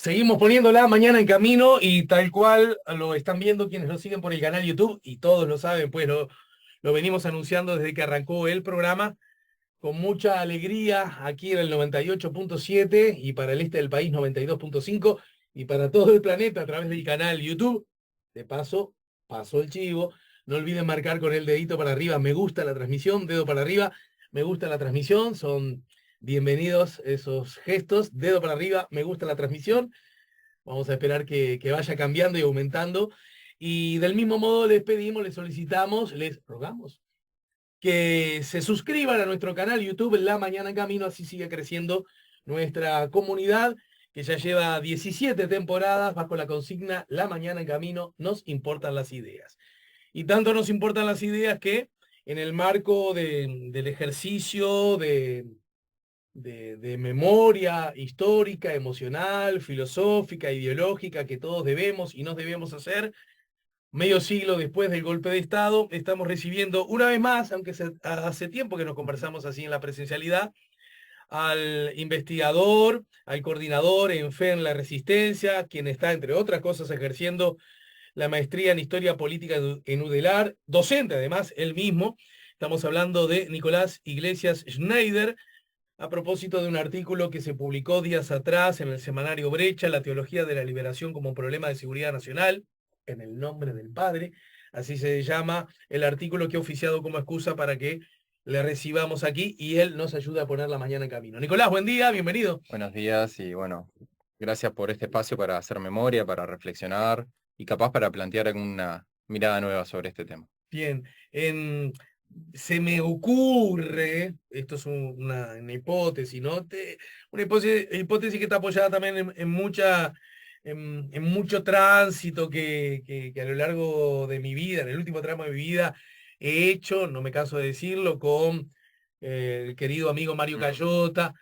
Seguimos poniéndola mañana en camino y tal cual lo están viendo quienes lo siguen por el canal YouTube y todos lo saben, pues lo venimos anunciando desde que arrancó el programa con mucha alegría aquí en el 98.7 y para el este del país 92.5 y para todo el planeta a través del canal YouTube. De paso, pasó el chivo. No olviden marcar con el dedito para arriba, me gusta la transmisión, dedo para arriba, me gusta la transmisión. Son bienvenidos esos gestos, dedo para arriba, me gusta la transmisión. Vamos a esperar que vaya cambiando y aumentando. Y del mismo modo les pedimos, les solicitamos, les rogamos que se suscriban a nuestro canal YouTube La Mañana en Camino, así sigue creciendo nuestra comunidad, que ya lleva 17 temporadas bajo la consigna La Mañana en Camino, nos importan las ideas. Y tanto nos importan las ideas que en el marco del ejercicio de memoria histórica, emocional, filosófica, ideológica que todos debemos y nos debemos hacer, medio siglo después del golpe de Estado, estamos recibiendo una vez más, aunque hace tiempo que nos conversamos así en la presencialidad, al investigador, al coordinador en Fe en la Resistencia, quien está, entre otras cosas, ejerciendo la maestría en Historia Política en UDELAR, docente además, él mismo. Estamos hablando de Nicolás Iglesias Schneider, a propósito de un artículo que se publicó días atrás en el semanario Brecha, La teología de la liberación como un problema de seguridad nacional, en el nombre del Padre, así se llama el artículo que ha oficiado como excusa para que le recibamos aquí y él nos ayuda a poner la mañana en camino. Nicolás, buen día, bienvenido. Buenos días y bueno, gracias por este espacio para hacer memoria, para reflexionar y capaz para plantear alguna mirada nueva sobre este tema. Bien, se me ocurre, esto es una hipótesis, ¿no? Una hipótesis que está apoyada también en mucho tránsito que a lo largo de mi vida, en el último tramo de mi vida, he hecho, no me canso de decirlo, con el querido amigo Mario Cayota,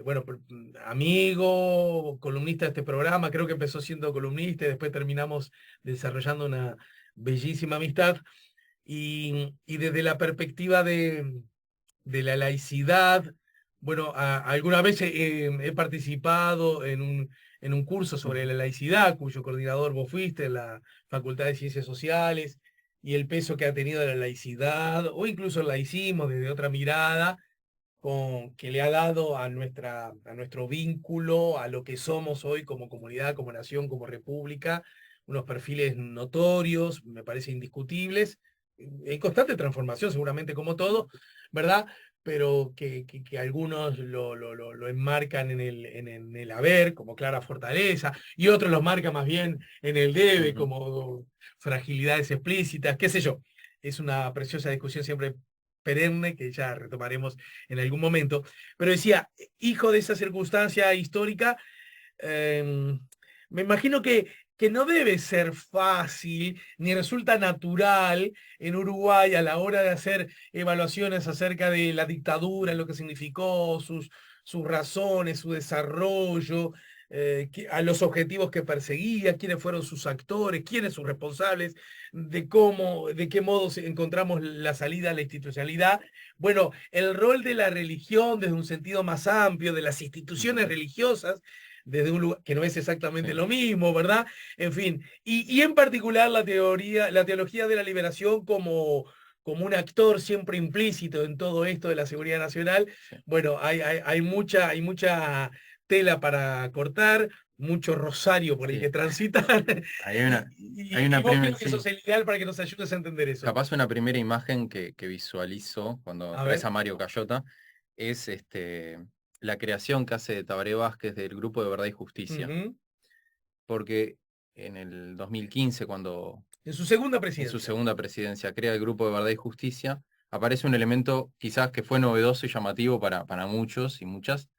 bueno, amigo, columnista de este programa, creo que empezó siendo columnista y después terminamos desarrollando una bellísima amistad. Y desde la perspectiva de la laicidad, bueno, alguna vez he participado en un curso sobre la laicidad, cuyo coordinador vos fuiste en la Facultad de Ciencias Sociales, y el peso que ha tenido la laicidad, o incluso el laicismo desde otra mirada, que le ha dado a nuestro vínculo, a lo que somos hoy como comunidad, como nación, como república, unos perfiles notorios, me parece indiscutibles, en constante transformación seguramente como todo, ¿verdad? Pero que algunos lo enmarcan en el haber como clara fortaleza, y otros los marcan más bien en el debe Ujú. como fragilidades explícitas, qué sé yo. Es una preciosa discusión siempre perenne que ya retomaremos en algún momento, pero decía, hijo de esa circunstancia histórica, eh, me imagino que no debe ser fácil ni resulta natural en Uruguay a la hora de hacer evaluaciones acerca de la dictadura, lo que significó, sus razones, su desarrollo, a los objetivos que perseguía, quiénes fueron sus actores, quiénes sus responsables, de qué modo encontramos la salida a la institucionalidad. Bueno, el rol de la religión desde un sentido más amplio, de las instituciones Ujú. religiosas, desde un lugar que no es exactamente Sí. lo mismo, ¿verdad? En fin, y en particular la teología de la liberación como un actor siempre implícito en todo esto de la seguridad nacional. Sí. Bueno, hay mucha tela para cortar, mucho rosario por el Sí. que transitar, Ahí hay y una vos primera, creo que sos sí, el ideal para que nos ayudes a entender eso. capaz una primera imagen que visualizo cuando A traes ver. a Mario Cayota es la creación que hace Tabaré Vázquez del Grupo de Verdad y Justicia. Ujú. Porque en el 2015, cuando En su segunda en su presidencia. segunda presidencia crea el Grupo de Verdad y Justicia, aparece un elemento quizás que fue novedoso y llamativo para muchos y muchas,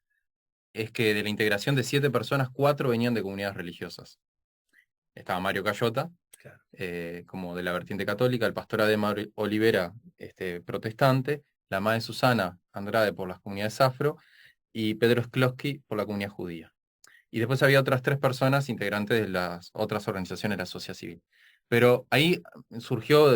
es que de la integración de 7 personas, 4 venían de comunidades religiosas. Estaba Mario Cayota, Claro. como de la vertiente católica, el pastor Ademar Olivera, protestante, la madre Susana Andrade por las comunidades afro y Pedro Skloski por la comunidad judía. Y después había otras 3 personas integrantes de las otras organizaciones de la sociedad civil. Pero ahí surgió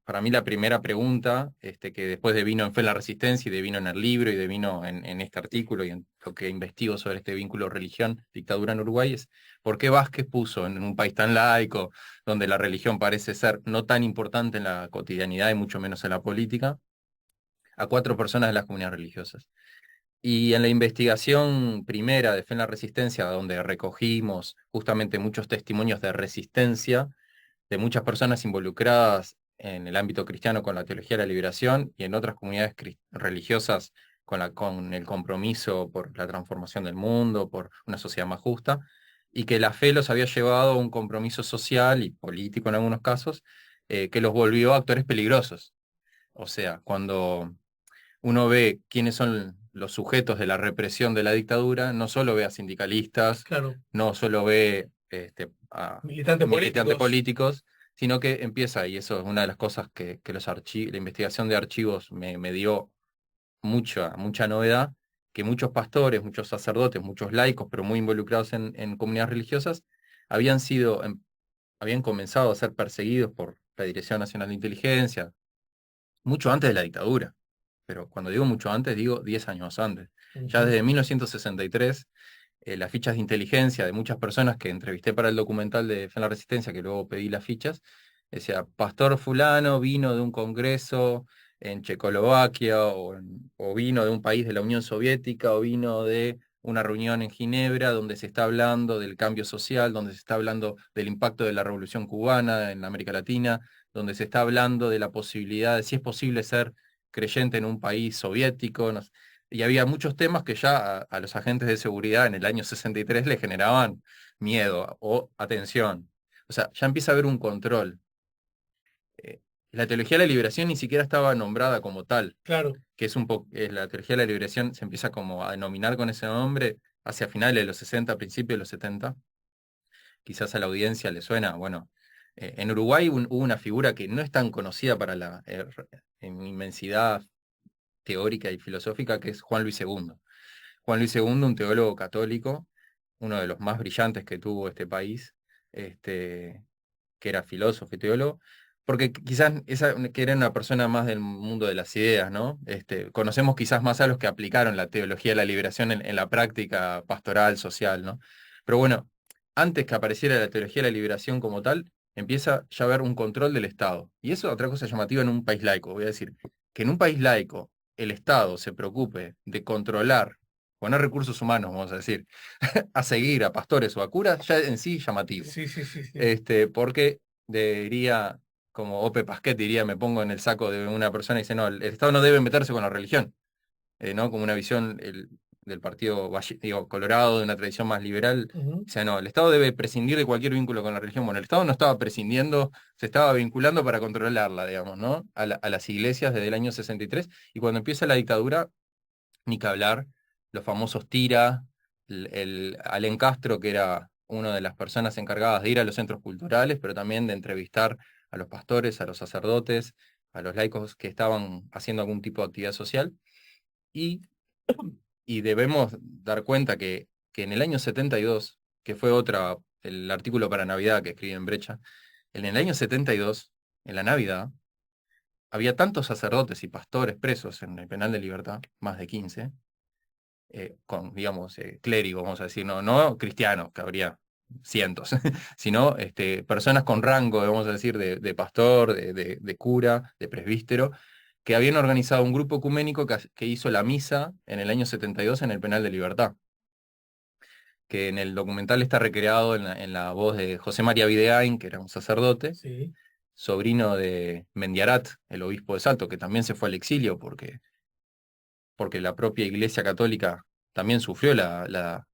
para mí la primera pregunta, que después devino en Fe en la Resistencia y devino en el libro y devino en este artículo y en lo que investigo sobre este vínculo religión-dictadura en Uruguay es ¿por qué Vázquez puso en un país tan laico, donde la religión parece ser no tan importante en la cotidianidad y mucho menos en la política, a 4 personas de las comunidades religiosas? Y en la investigación primera de Fe en la Resistencia, donde recogimos justamente muchos testimonios de resistencia de muchas personas involucradas en el ámbito cristiano con la teología de la liberación y en otras comunidades religiosas con el compromiso por la transformación del mundo, por una sociedad más justa, y que la fe los había llevado a un compromiso social y político en algunos casos, que los volvió actores peligrosos. O sea, cuando uno ve quiénes son los sujetos de la represión de la dictadura, no solo ve a sindicalistas, Claro, no solo ve a militantes militantes políticos. políticos, sino que empieza, y eso es una de las cosas que la investigación de archivos me dio mucha novedad, que muchos pastores, muchos sacerdotes, muchos laicos, pero muy involucrados en comunidades religiosas, habían sido, habían comenzado a ser perseguidos por la Dirección Nacional de Inteligencia, mucho antes de la dictadura. Pero cuando digo mucho antes, digo 10 años antes. Ya Ujú. desde 1963, las fichas de inteligencia de muchas personas que entrevisté para el documental de Fe en la Resistencia, que luego pedí las fichas, decía, Pastor fulano vino de un congreso en Checoslovaquia, o vino de un país de la Unión Soviética, o vino de una reunión en Ginebra donde se está hablando del cambio social, donde se está hablando del impacto de la Revolución Cubana en América Latina, donde se está hablando de la posibilidad de si es posible ser creyente en un país soviético. No sé. Y había muchos temas que ya a los agentes de seguridad en el año 63 le generaban miedo o atención. O sea, ya empieza a haber un control. Eh, la teología de la liberación ni siquiera estaba nombrada como tal, Claro, que es un poco, la teología de la liberación se empieza como a denominar con ese nombre hacia finales de los 60, principios de los 70. Quizás a la audiencia le suena, bueno, en Uruguay hubo una figura que no es tan conocida para la en inmensidad teórica y filosófica, que es Juan Luis II. Juan Luis II, un teólogo católico, uno de los más brillantes que tuvo este país, este, que era filósofo y teólogo, porque quizás que era una persona más del mundo de las ideas, ¿no? Conocemos quizás más a los que aplicaron la teología de la liberación en la práctica pastoral, social, ¿no? Pero bueno, antes que apareciera la teología de la liberación como tal, empieza ya a haber un control del Estado. Y eso es otra cosa llamativa en un país laico, voy a decir, que en un país laico el Estado se preocupe de controlar, poner recursos humanos, vamos a decir, a seguir a pastores o a curas, ya en sí llamativo. sí, sí, sí, sí. Porque diría, como Ope Pasquet diría, me pongo en el saco de una persona y dice, no, el Estado no debe meterse con la religión, ¿no? Como una visión del partido digo, Colorado, de una tradición más liberal. Ujú. O sea, no, el Estado debe prescindir de cualquier vínculo con la religión. Bueno, el Estado no estaba prescindiendo, se estaba vinculando para controlarla, digamos, ¿no? A las iglesias desde el año 63, y cuando empieza la dictadura, ni que hablar, los famosos Tira, Alén Castro, que era una de las personas encargadas de ir a los centros culturales, pero también de entrevistar a los pastores, a los sacerdotes, a los laicos que estaban haciendo algún tipo de actividad social. Y, y debemos dar cuenta que en el año 72, que fue el artículo para Navidad que escribí en Brecha, en el año 72, en la Navidad, había tantos sacerdotes y pastores presos en el penal de Libertad, más de 15, con, digamos, clérigos, vamos a decir, no cristianos, que habría cientos, sino personas con rango, vamos a decir, de pastor, de cura, de presbítero, que habían organizado un grupo ecuménico que hizo la misa en el año 72 en el penal de Libertad, que en el documental está recreado en la voz de José María Videgain, que era un sacerdote, Sí, sobrino de Mendiarat, el obispo de Salto, que también se fue al exilio porque la propia Iglesia Católica también sufrió la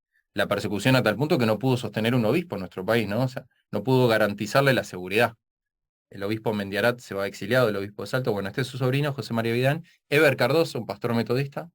persecución a tal punto que no pudo sostener un obispo en nuestro país, ¿no? O sea, no pudo garantizarle la seguridad. El obispo Mendiarat se va exiliado, el obispo de Salto, bueno, este es su sobrino, José María Vidán, Eber Cardoso, un pastor metodista,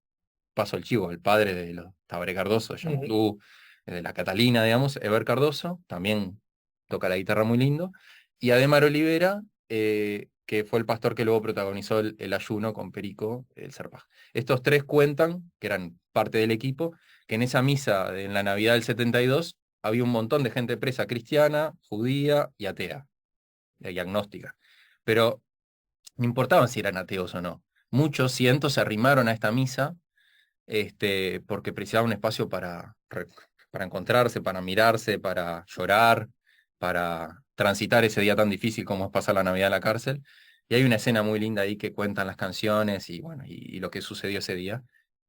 paso el chivo, el padre de los Tabaré Cardoso, de ujú. Yamotlú, de la Catalina, digamos, Eber Cardoso, también toca la guitarra muy lindo, y Ademar Olivera, que fue el pastor que luego protagonizó el ayuno con Perico, el Serpaj. Estos tres cuentan, que eran parte del equipo, que en esa misa en la Navidad del 72 había un montón de gente presa cristiana, judía y atea, y agnóstica. Pero no importaba si eran ateos o no. Muchos, cientos, se arrimaron a esta misa porque precisaban un espacio para encontrarse, para mirarse, para llorar, para transitar ese día tan difícil como es pasar la Navidad en la cárcel. Y hay una escena muy linda ahí que cuentan las canciones y bueno, y lo que sucedió ese día,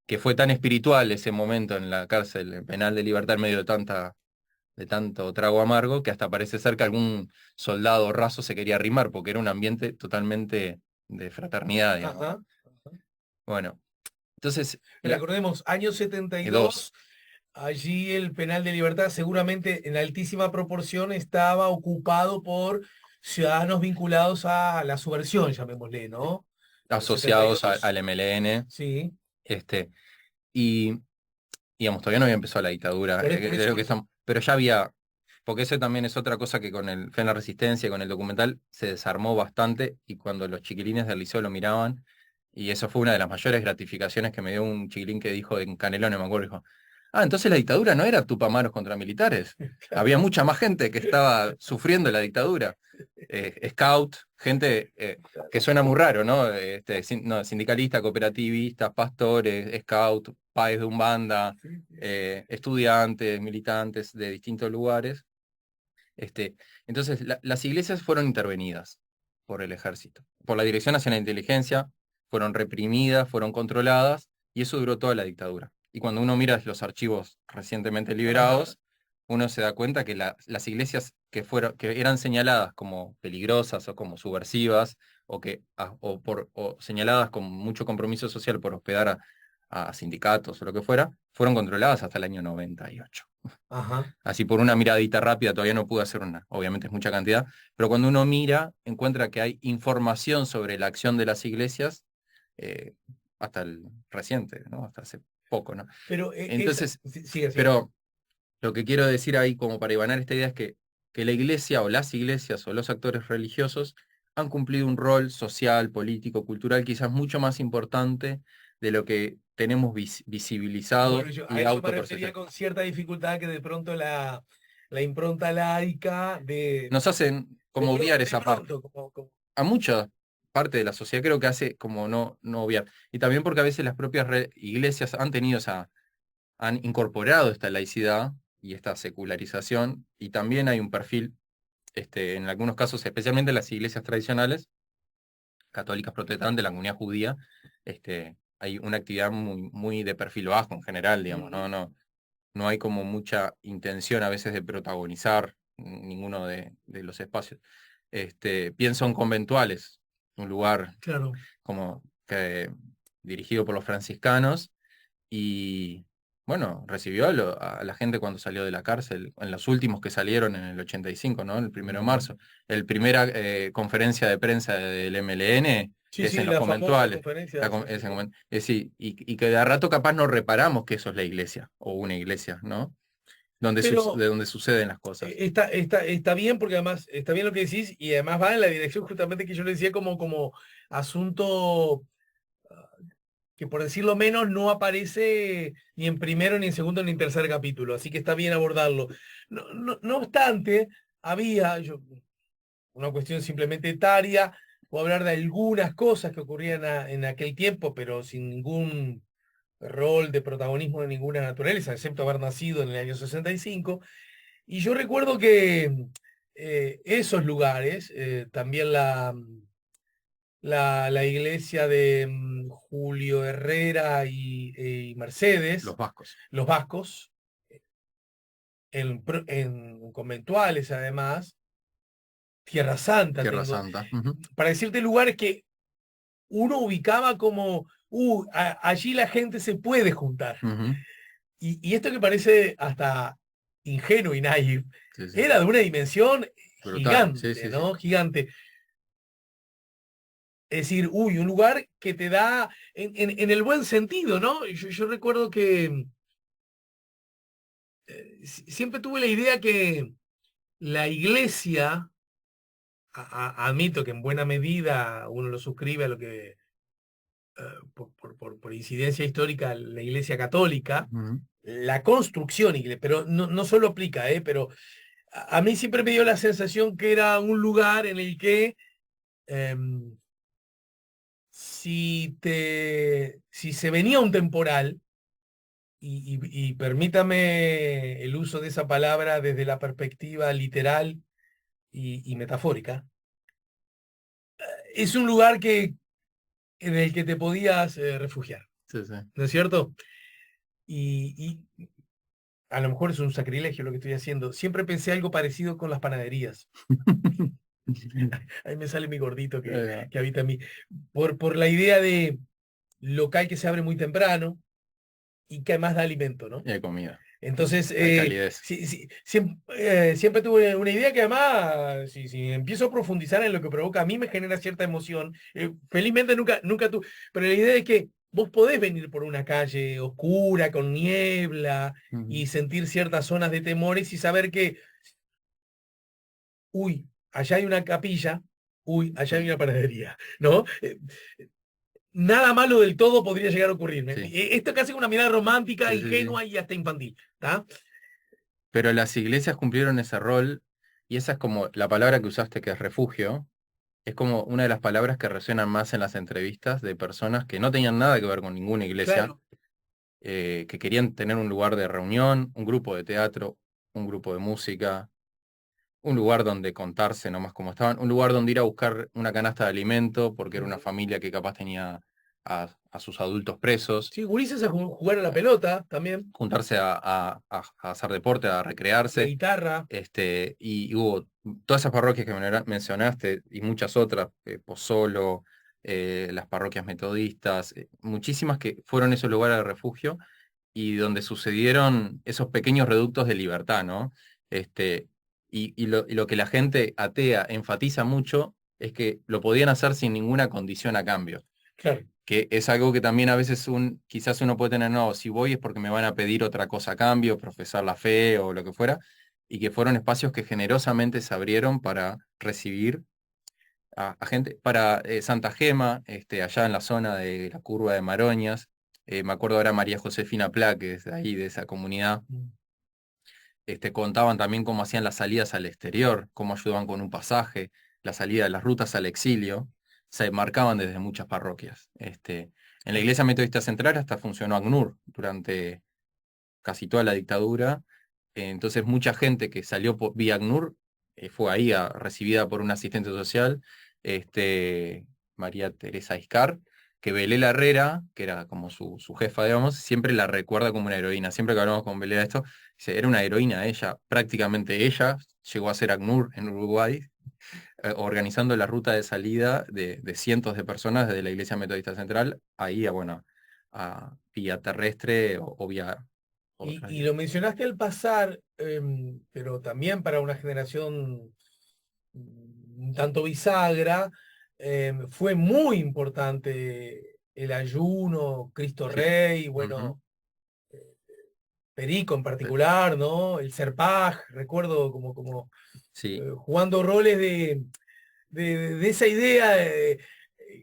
que fue tan espiritual ese momento en la cárcel, en penal de libertad, en medio de tanto trago amargo, que hasta parece ser que algún soldado raso se quería arrimar, porque era un ambiente totalmente de fraternidad, digamos. Ajá. Bueno, entonces, Recordemos, año 72, dos, allí el penal de libertad seguramente en altísima proporción estaba ocupado por ciudadanos vinculados a la subversión, llamémosle, ¿no? El asociados 72, al MLN, sí, este, y digamos, todavía no había empezado la dictadura, de lo por que eso. estamos, pero ya había, porque eso también es otra cosa que con el Fe en la Resistencia, con el documental, se desarmó bastante, y cuando los chiquilines del liceo lo miraban, y eso fue una de las mayores gratificaciones que me dio un chiquilín que dijo en Canelones, me acuerdo, dijo, ah, entonces la dictadura no era tupamaros contra militares, había mucha más gente que estaba sufriendo la dictadura. Scout, gente que suena muy raro, ¿no? No, sindicalistas, cooperativistas, pastores, scout, padres de Umbanda, estudiantes, militantes de distintos lugares. Entonces, las iglesias fueron intervenidas por el ejército, por la Dirección Nacional de Inteligencia, fueron reprimidas, fueron controladas, y eso duró toda la dictadura. Y cuando uno mira los archivos recientemente Ajá. liberados, uno se da cuenta que las iglesias que eran señaladas como peligrosas o como subversivas, o señaladas con mucho compromiso social por hospedar a sindicatos o lo que fuera, fueron controladas hasta el año 98. Ajá. Así por una miradita rápida, todavía no pude hacer una, obviamente es mucha cantidad, pero cuando uno mira, encuentra que hay información sobre la acción de las iglesias eh, hasta el reciente, ¿no? Hasta hace poco, ¿no? Pero Entonces, sigue, sigue. pero lo que quiero decir ahí como para ibanar esta idea es que la iglesia o las iglesias o los actores religiosos han cumplido un rol social, político, cultural, quizás mucho más importante de lo que tenemos visibilizado Bueno, yo a y eso me refería autopercepción. con cierta dificultad que de pronto la impronta laica Nos hacen como obviar de esa parte. pronto, A mucha parte de la sociedad creo que hace como no obviar. Y también porque a veces las propias iglesias han tenido han incorporado esta laicidad y esta secularización, y también hay un perfil, en algunos casos, especialmente en las iglesias tradicionales, católicas, protestantes, la comunidad judía, hay una actividad muy de perfil bajo en general, digamos, Ujú. no hay como mucha intención a veces de protagonizar ninguno de los espacios. Pienso en conventuales, un lugar Claro. como que dirigido por los franciscanos, y bueno, recibió a la gente cuando salió de la cárcel, en los últimos que salieron en el 85, ¿no? El 1 de marzo. El primera conferencia de prensa del MLN Sí, es en sí, los la famosa conventuales. conferencia, sí, sí, sí. Es decir, y que de a rato capaz no reparamos que eso es la iglesia, o una iglesia, ¿no? Pero De donde suceden las cosas. está bien porque además está bien lo que decís y además va en la dirección justamente que yo le decía como asunto que por decirlo menos no aparece ni en primero, ni en segundo, ni en tercer capítulo, así que está bien abordarlo. No obstante, una cuestión simplemente etaria, o hablar de algunas cosas que ocurrían en aquel tiempo, pero sin ningún rol de protagonismo de ninguna naturaleza, excepto haber nacido en el año 65. Y yo recuerdo que esos lugares, también la iglesia de Julio Herrera y Los Mercedes, vascos. los vascos, en conventuales además, Tierra Santa Tierra tengo, Santa. Ujú, para decirte lugares que uno ubicaba como, allí la gente se puede juntar. ujú. Y esto que parece hasta ingenuo y naive, Sí, sí. era de una dimensión Brutal. Sí, gigante, sí, sí. ¿no? Gigante. Es decir, un lugar que te da, en el buen sentido, ¿no? Yo recuerdo que siempre tuve la idea que la iglesia, admito que en buena medida uno lo suscribe a lo que, por incidencia histórica, la iglesia católica, Ujú. la construcción, pero no solo aplica, pero a mí siempre me dio la sensación que era un lugar en el que si se venía un temporal, y permítame el uso de esa palabra desde la perspectiva literal y metafórica, es un lugar en el que te podías refugiar, Sí, sí. ¿no es cierto? Y a lo mejor es un sacrilegio lo que estoy haciendo. Siempre pensé algo parecido con las panaderías. Ahí me sale mi gordito Eh, que habita en mí. Por la idea de local que se abre muy temprano y que además da alimento, ¿no? y hay comida. Entonces, Hay calidez. siempre tuve una idea que además, si empiezo a profundizar en lo que provoca a mí, me genera cierta emoción. Felizmente nunca tuve, pero la idea es que vos podés venir por una calle oscura, con niebla, Ujú. y sentir ciertas zonas de temores y saber que, uy, allá hay una capilla, uy, allá hay una panadería, ¿no? Nada malo del todo podría llegar a ocurrirme. Sí, Esto es casi una mirada romántica, sí, sí, sí. ingenua y hasta infantil, ¿está? Pero las iglesias cumplieron ese rol y esa es como la palabra que usaste, que es refugio. Es como una de las palabras que resuenan más en las entrevistas de personas que no tenían nada que ver con ninguna iglesia, Claro. que querían tener un lugar de reunión, un grupo de teatro, un grupo de música, un lugar donde contarse nomás como estaban, un lugar donde ir a buscar una canasta de alimento, porque era una Ujú. familia que capaz tenía a sus adultos presos, Sí, gurises a jugar a la pelota también, juntarse a hacer deporte, a la recrearse. guitarra. Y hubo todas esas parroquias que mencionaste y muchas otras, Pozzolo, las parroquias metodistas, muchísimas que fueron esos lugares de refugio y donde sucedieron esos pequeños reductos de libertad, ¿no? Este, y lo que la gente atea enfatiza mucho es que lo podían hacer sin ninguna condición a cambio, Claro, que es algo que también a veces quizás uno puede tener, no, si voy es porque me van a pedir otra cosa a cambio, profesar la fe o lo que fuera, y que fueron espacios que generosamente se abrieron para recibir a gente, para Santa Gema, allá en la zona de la curva de Maroñas, me acuerdo ahora María Josefina Pla, que es de ahí, de esa comunidad, contaban también cómo hacían las salidas al exterior, cómo ayudaban con un pasaje, la salida de las rutas al exilio, se marcaban desde muchas parroquias. En la claro. Iglesia Metodista Central hasta funcionó ACNUR durante casi toda la dictadura. Entonces mucha gente que salió vía ACNUR fue ahí recibida por un asistente social, María Teresa Iscar, que Belela Herrera, que era como su jefa, digamos, siempre la recuerda como una heroína. Siempre que hablamos con Belela de esto, dice, era una heroína ella, prácticamente ella llegó a ser ACNUR en Uruguay, organizando la ruta de salida de cientos de personas desde la Iglesia Metodista Central, ahí bueno, a vía terrestre o vía otra Y vía. lo mencionaste al pasar, pero también para una generación un tanto bisagra, fue muy importante el ayuno, Cristo Sí. Rey, Ujú. bueno, Perico en Pe- particular, ¿no? El Serpaj, recuerdo como Sí, jugando roles de esa idea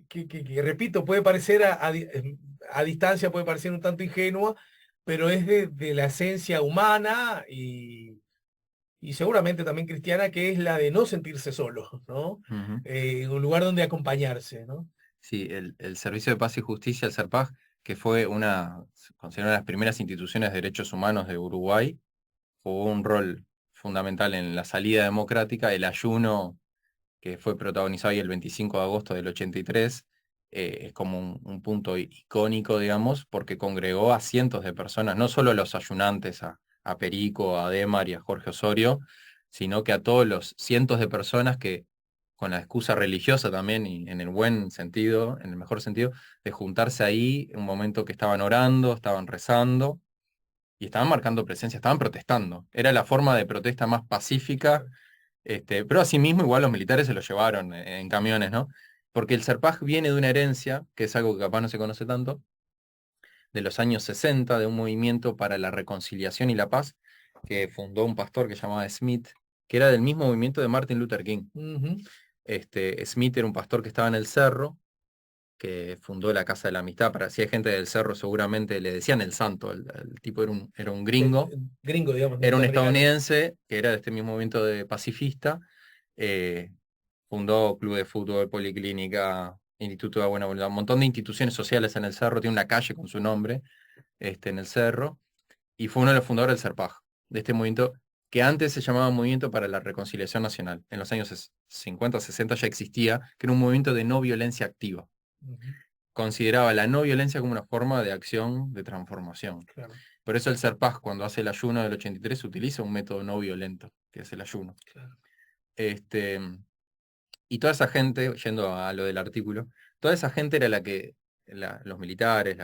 que, repito, puede parecer a distancia, puede parecer un tanto ingenua, pero es de la esencia humana y seguramente también cristiana, que es la de no sentirse solo, ¿no? ujú. Un lugar donde acompañarse, ¿no? Sí, el Servicio de Paz y Justicia, el SERPAJ, que fue se considera una de las primeras instituciones de derechos humanos de Uruguay, jugó un rol fundamental en la salida democrática, el ayuno que fue protagonizado ahí el 25 de agosto del 83, es como un punto icónico, digamos, porque congregó a cientos de personas, no solo a los ayunantes, a Perico, a Demar y a Jorge Osorio, sino que a todos los cientos de personas que, con la excusa religiosa también, y en el buen sentido, en el mejor sentido, de juntarse ahí, en un momento que estaban orando, estaban rezando, y estaban marcando presencia, estaban protestando. Era la forma de protesta más pacífica, pero asimismo igual los militares se lo llevaron en camiones, ¿no? Porque el Serpaj viene de una herencia, que es algo que capaz no se conoce tanto, de los años 60, de un movimiento para la reconciliación y la paz, que fundó un pastor que se llamaba Smith, que era del mismo movimiento de Martin Luther King. Ujú. Smith era un pastor que estaba en el cerro, que fundó la Casa de la Amistad. Para si hay gente del cerro, seguramente le decían el santo. El tipo era un gringo, Gringo, digamos, era un norteamericano. estadounidense que era de este mismo movimiento de pacifista. eh, Fundó club de fútbol, policlínica, Instituto de Buena Voluntad, un montón de instituciones sociales en el Cerro, tiene una calle con su nombre en el Cerro, y fue uno de los fundadores del CERPAJ, de este movimiento que antes se llamaba Movimiento para la Reconciliación Nacional. En los años 50, 60 ya existía, que era un movimiento de no violencia activa. Ujú, Consideraba la no violencia como una forma de acción de transformación. claro, Por eso el CERPAJ, cuando hace el ayuno del 83, utiliza un método no violento, que es el ayuno. claro. Este, y toda esa gente, yendo a lo del artículo, toda esa gente era la que los militares,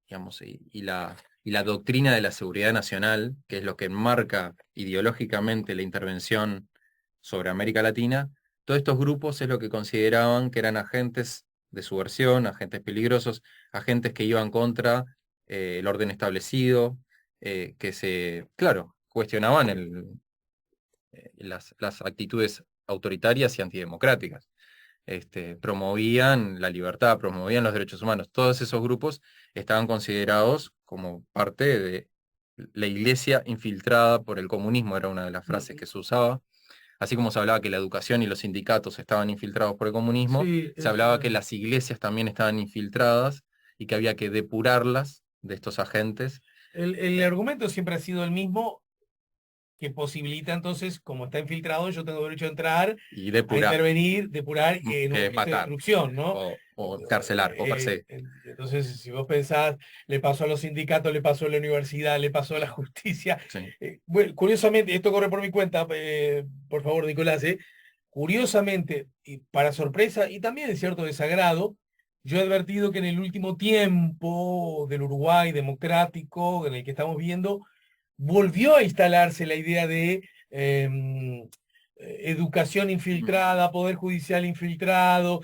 digamos, y la doctrina de la seguridad nacional, que es lo que marca ideológicamente la intervención sobre América Latina, todos estos grupos es lo que consideraban que eran agentes de subversión, agentes peligrosos, agentes que iban contra el orden establecido, claro, cuestionaban las actitudes autoritarias y antidemocráticas. Promovían la libertad, promovían los derechos humanos. Todos esos grupos estaban considerados como parte de la iglesia infiltrada por el comunismo, era una de las frases que se usaba. Así como se hablaba que la educación y los sindicatos estaban infiltrados por el comunismo, Sí, se hablaba que las iglesias también estaban infiltradas y que había que depurarlas de estos agentes. el argumento siempre ha sido el mismo, que posibilita entonces, como está infiltrado, yo tengo derecho a entrar, Y a depurar, intervenir, depurar en un que proyecto de matar, destrucción, ¿no? o encarcelar, o perseguir. Entonces, si vos pensás, le pasó a los sindicatos, le pasó a la universidad, le pasó a la justicia. Sí. Bueno, curiosamente, esto corre por mi cuenta, por favor, Nicolás, curiosamente, y para sorpresa y también de cierto desagrado, yo he advertido que en el último tiempo del Uruguay democrático, en el que estamos viendo, volvió a instalarse la idea de educación infiltrada, poder judicial infiltrado,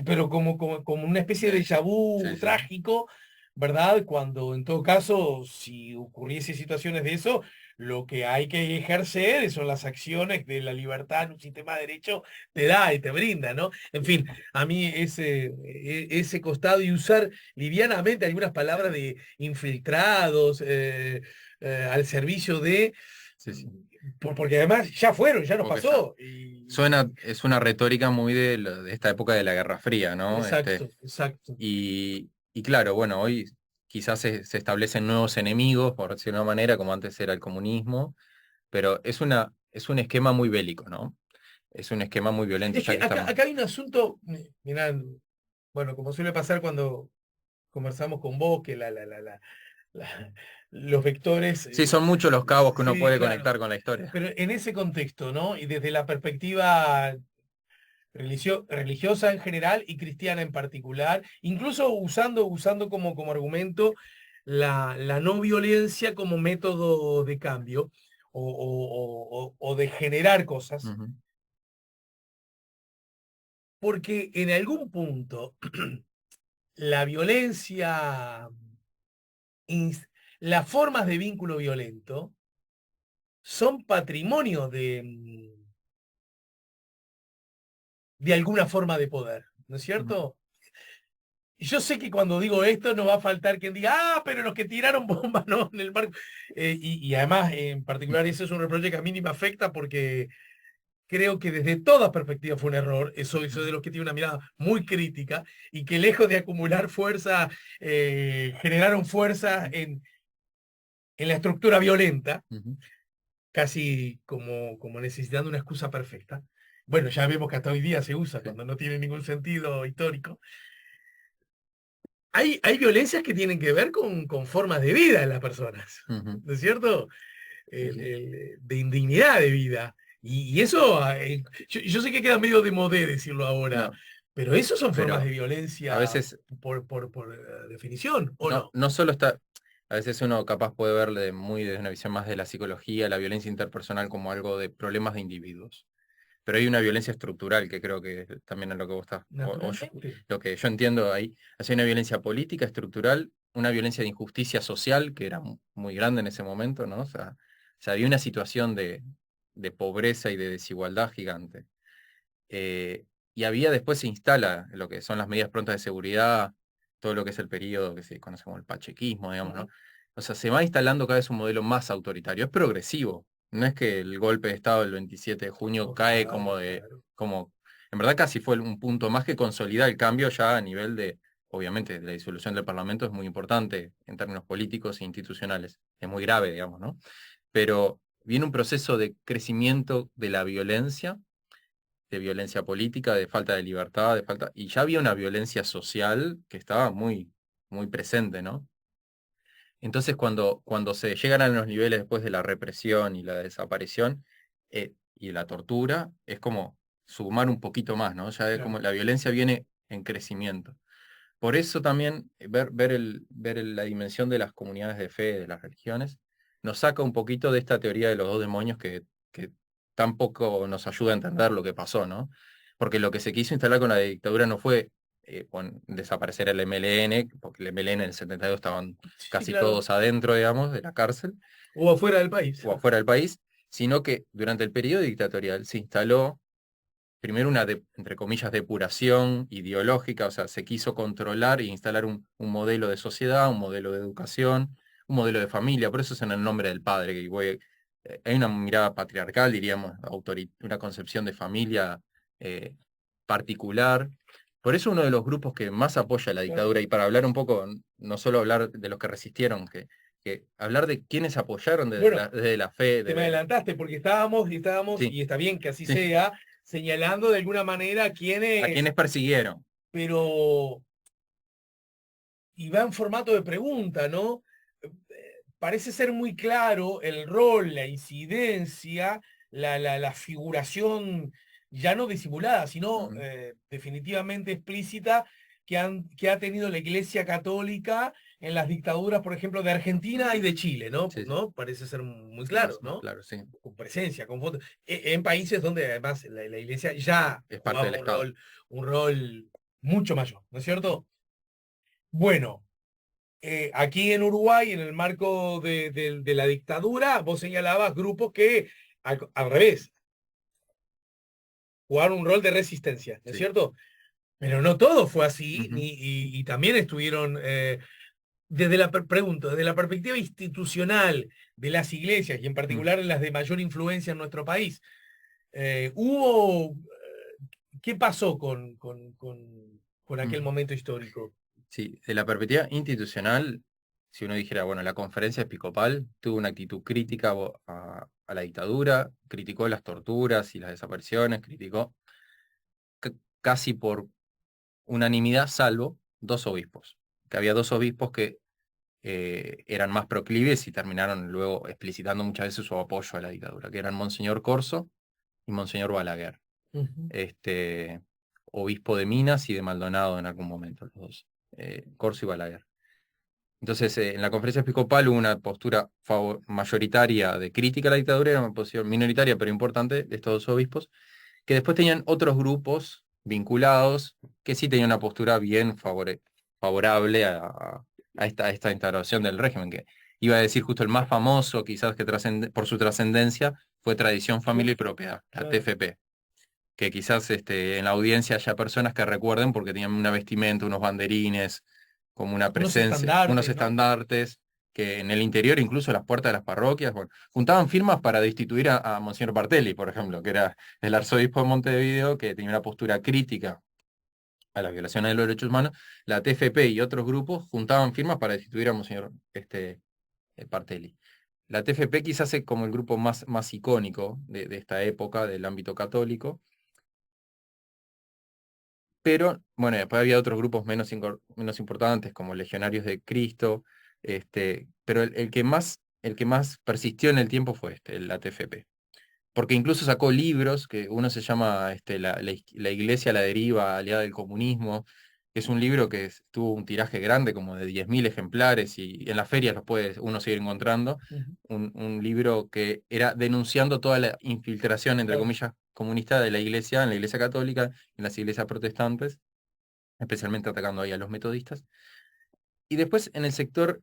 pero como una especie de déjà vu Sí, sí. trágico, ¿verdad? Cuando en todo caso, si ocurriese situaciones de eso, lo que hay que ejercer son las acciones de la libertad en un sistema de derecho te da y te brinda, ¿no? En fin, a mí ese costado y usar livianamente algunas palabras de infiltrados, al servicio de, Sí, sí. porque además ya fueron, ya nos Porque ya. pasó. Es una retórica muy de esta época de la Guerra Fría, ¿no? Exacto, exacto. Y claro, bueno, hoy quizás se establecen nuevos enemigos, por decirlo de una manera, como antes era el comunismo, pero es un esquema muy bélico, ¿no? Es un esquema muy violento, Es ya que que acá, estamos. acá hay un asunto, mirá, bueno, como suele pasar cuando conversamos con vos, que la- los vectores, Sí, son muchos los cabos que uno sí, puede claro, conectar con la historia. pero en ese contexto, ¿no? Y desde la perspectiva religiosa en general y cristiana en particular, incluso usando como argumento la no violencia como método de cambio o de generar cosas, Ujú, porque en algún punto la violencia, ins- las formas de vínculo violento son patrimonio de alguna forma de poder, ¿no es ujú. cierto? Y yo sé que cuando digo esto no va a faltar quien diga, ah, pero los que tiraron bombas, ¿no? En el barco. Y además, en particular, eso es un reproche que a mí ni me afecta porque creo que desde toda perspectiva fue un error. Soy de los que tiene una mirada muy crítica y que lejos de acumular fuerza, generaron fuerza en la estructura violenta, Ujú. casi como necesitando una excusa perfecta. Bueno, ya vemos que hasta hoy día se usa Sí. cuando no tiene ningún sentido histórico. Hay violencias que tienen que ver con formas de vida de las personas, Ujú. ¿no es cierto? Sí, sí. De indignidad de vida. Y eso, yo sé que queda medio de modé decirlo ahora, No, pero eso son formas de pero a violencia veces por definición, ¿o no, no? no solo está, a veces uno capaz puede verle muy desde una visión más de la psicología, la violencia interpersonal como algo de problemas de individuos. Pero hay una violencia estructural que creo que también es lo que vos estás, Naturalmente. lo que yo entiendo ahí. Hay una violencia política, estructural, una violencia de injusticia social que era muy grande en ese momento, ¿no? O sea, había una situación de pobreza y de desigualdad gigante. Y después se instala lo que son las medidas prontas de seguridad, todo lo que es el periodo que se conoce como el pachequismo, digamos, ¿no? Ujú. O sea, se va instalando cada vez un modelo más autoritario, es progresivo. No es que el golpe de Estado del 27 de junio cae Claro, claro. como en verdad casi fue un punto más que consolidar el cambio ya a nivel de, obviamente, de la disolución del Parlamento es muy importante en términos políticos e institucionales, es muy grave, digamos, ¿no? Pero viene un proceso de crecimiento de violencia política, de falta de libertad, y ya había una violencia social que estaba muy, muy presente, ¿no? Entonces, cuando se llegan a los niveles después de la represión y la desaparición y la tortura, es como sumar un poquito más, ¿no? Ya es Claro. como la violencia viene en crecimiento. Por eso también la dimensión de las comunidades de fe, de las religiones, nos saca un poquito de esta teoría de los dos demonios que tampoco nos ayuda a entender lo que pasó, ¿no? Porque lo que se quiso instalar con la dictadura no fue desaparecer el MLN, porque el MLN en el 72 estaban Sí, casi claro. todos adentro, digamos, de la cárcel O afuera del país. o afuera del país, sino que durante el periodo dictatorial se instaló primero una, entre comillas, depuración ideológica, o sea, se quiso controlar e instalar un modelo de sociedad, un modelo de educación, un modelo de familia, por eso es en el nombre del padre, hay una mirada patriarcal, diríamos, una concepción de familia eh, particular. Por eso uno de los grupos que más apoya la Claro. dictadura, y para hablar un poco, no solo hablar de los que resistieron, que hablar de quienes apoyaron Bueno, desde la fe, te me desde... adelantaste porque estábamos, Sí, y está bien que así sí, sea, señalando de alguna manera a quiénes, quienes persiguieron. pero, y va en formato de pregunta, ¿no? Parece ser muy claro el rol, la incidencia, la figuración ya no disimulada, sino Ujú. definitivamente explícita que ha tenido la Iglesia Católica en las dictaduras, por ejemplo, de Argentina y de Chile, ¿no? Sí, sí. ¿No? Parece ser muy claro, Más ¿no? claro, sí. Con presencia, con fotos, en países donde además la Iglesia ya Es parte del jugaba Estado. un rol mucho mayor, ¿no es cierto? Bueno, aquí en Uruguay, en el marco de la dictadura, vos señalabas grupos que al revés, jugaron un rol de resistencia, ¿no es Sí. cierto? Pero no todo fue así, Ujú, y también estuvieron, desde la pregunto, desde la perspectiva institucional de las iglesias, y en mm, particular en las de mayor influencia en nuestro país, hubo, ¿qué pasó con aquel ujú. momento histórico? Sí, de la perspectiva institucional, si uno dijera, bueno, la conferencia episcopal tuvo una actitud crítica a la dictadura, criticó las torturas y las desapariciones, criticó casi por unanimidad, salvo dos obispos, que había dos obispos que eran más proclives y terminaron luego explicitando muchas veces su apoyo a la dictadura, que eran Monseñor Corso y Monseñor Balaguer, Ujú. este, obispo de Minas y de Maldonado en algún momento, los dos, Corso y Balaguer. Entonces, en la conferencia episcopal hubo una postura mayoritaria de crítica a la dictadura y una posición minoritaria pero importante de estos dos obispos, que después tenían otros grupos vinculados que sí tenían una postura bien favorable a esta instauración del régimen, que iba a decir justo el más famoso, quizás que por su trascendencia, fue Tradición, Familia y Uf, Propiedad, la claro. TFP, que quizás en la audiencia haya personas que recuerden porque tenían una vestimenta, unos banderines, como una Unos presencia, unos estandartes, ¿no? estandartes, que en el interior, incluso las puertas de las parroquias, bueno, juntaban firmas para destituir a Monseñor Bartelli, por ejemplo, que era el arzobispo de Montevideo, que tenía una postura crítica a las violaciones de los derechos humanos. La TFP y otros grupos juntaban firmas para destituir a Monseñor Bartelli. La TFP quizás es como el grupo más icónico de esta época del ámbito católico. Pero, bueno, después había otros grupos menos importantes, como Legionarios de Cristo, pero el que más persistió en el tiempo fue la TFP. Porque incluso sacó libros, que uno se llama la Iglesia a la deriva, aliada del comunismo, que es un libro que tuvo un tiraje grande, como de 10.000 ejemplares, y en las ferias los puede uno seguir encontrando. Ujú. Un libro que era denunciando toda la infiltración, entre Claro. comillas, comunista de la Iglesia, en la Iglesia católica, en las iglesias protestantes, especialmente atacando ahí a los metodistas. Y después en el sector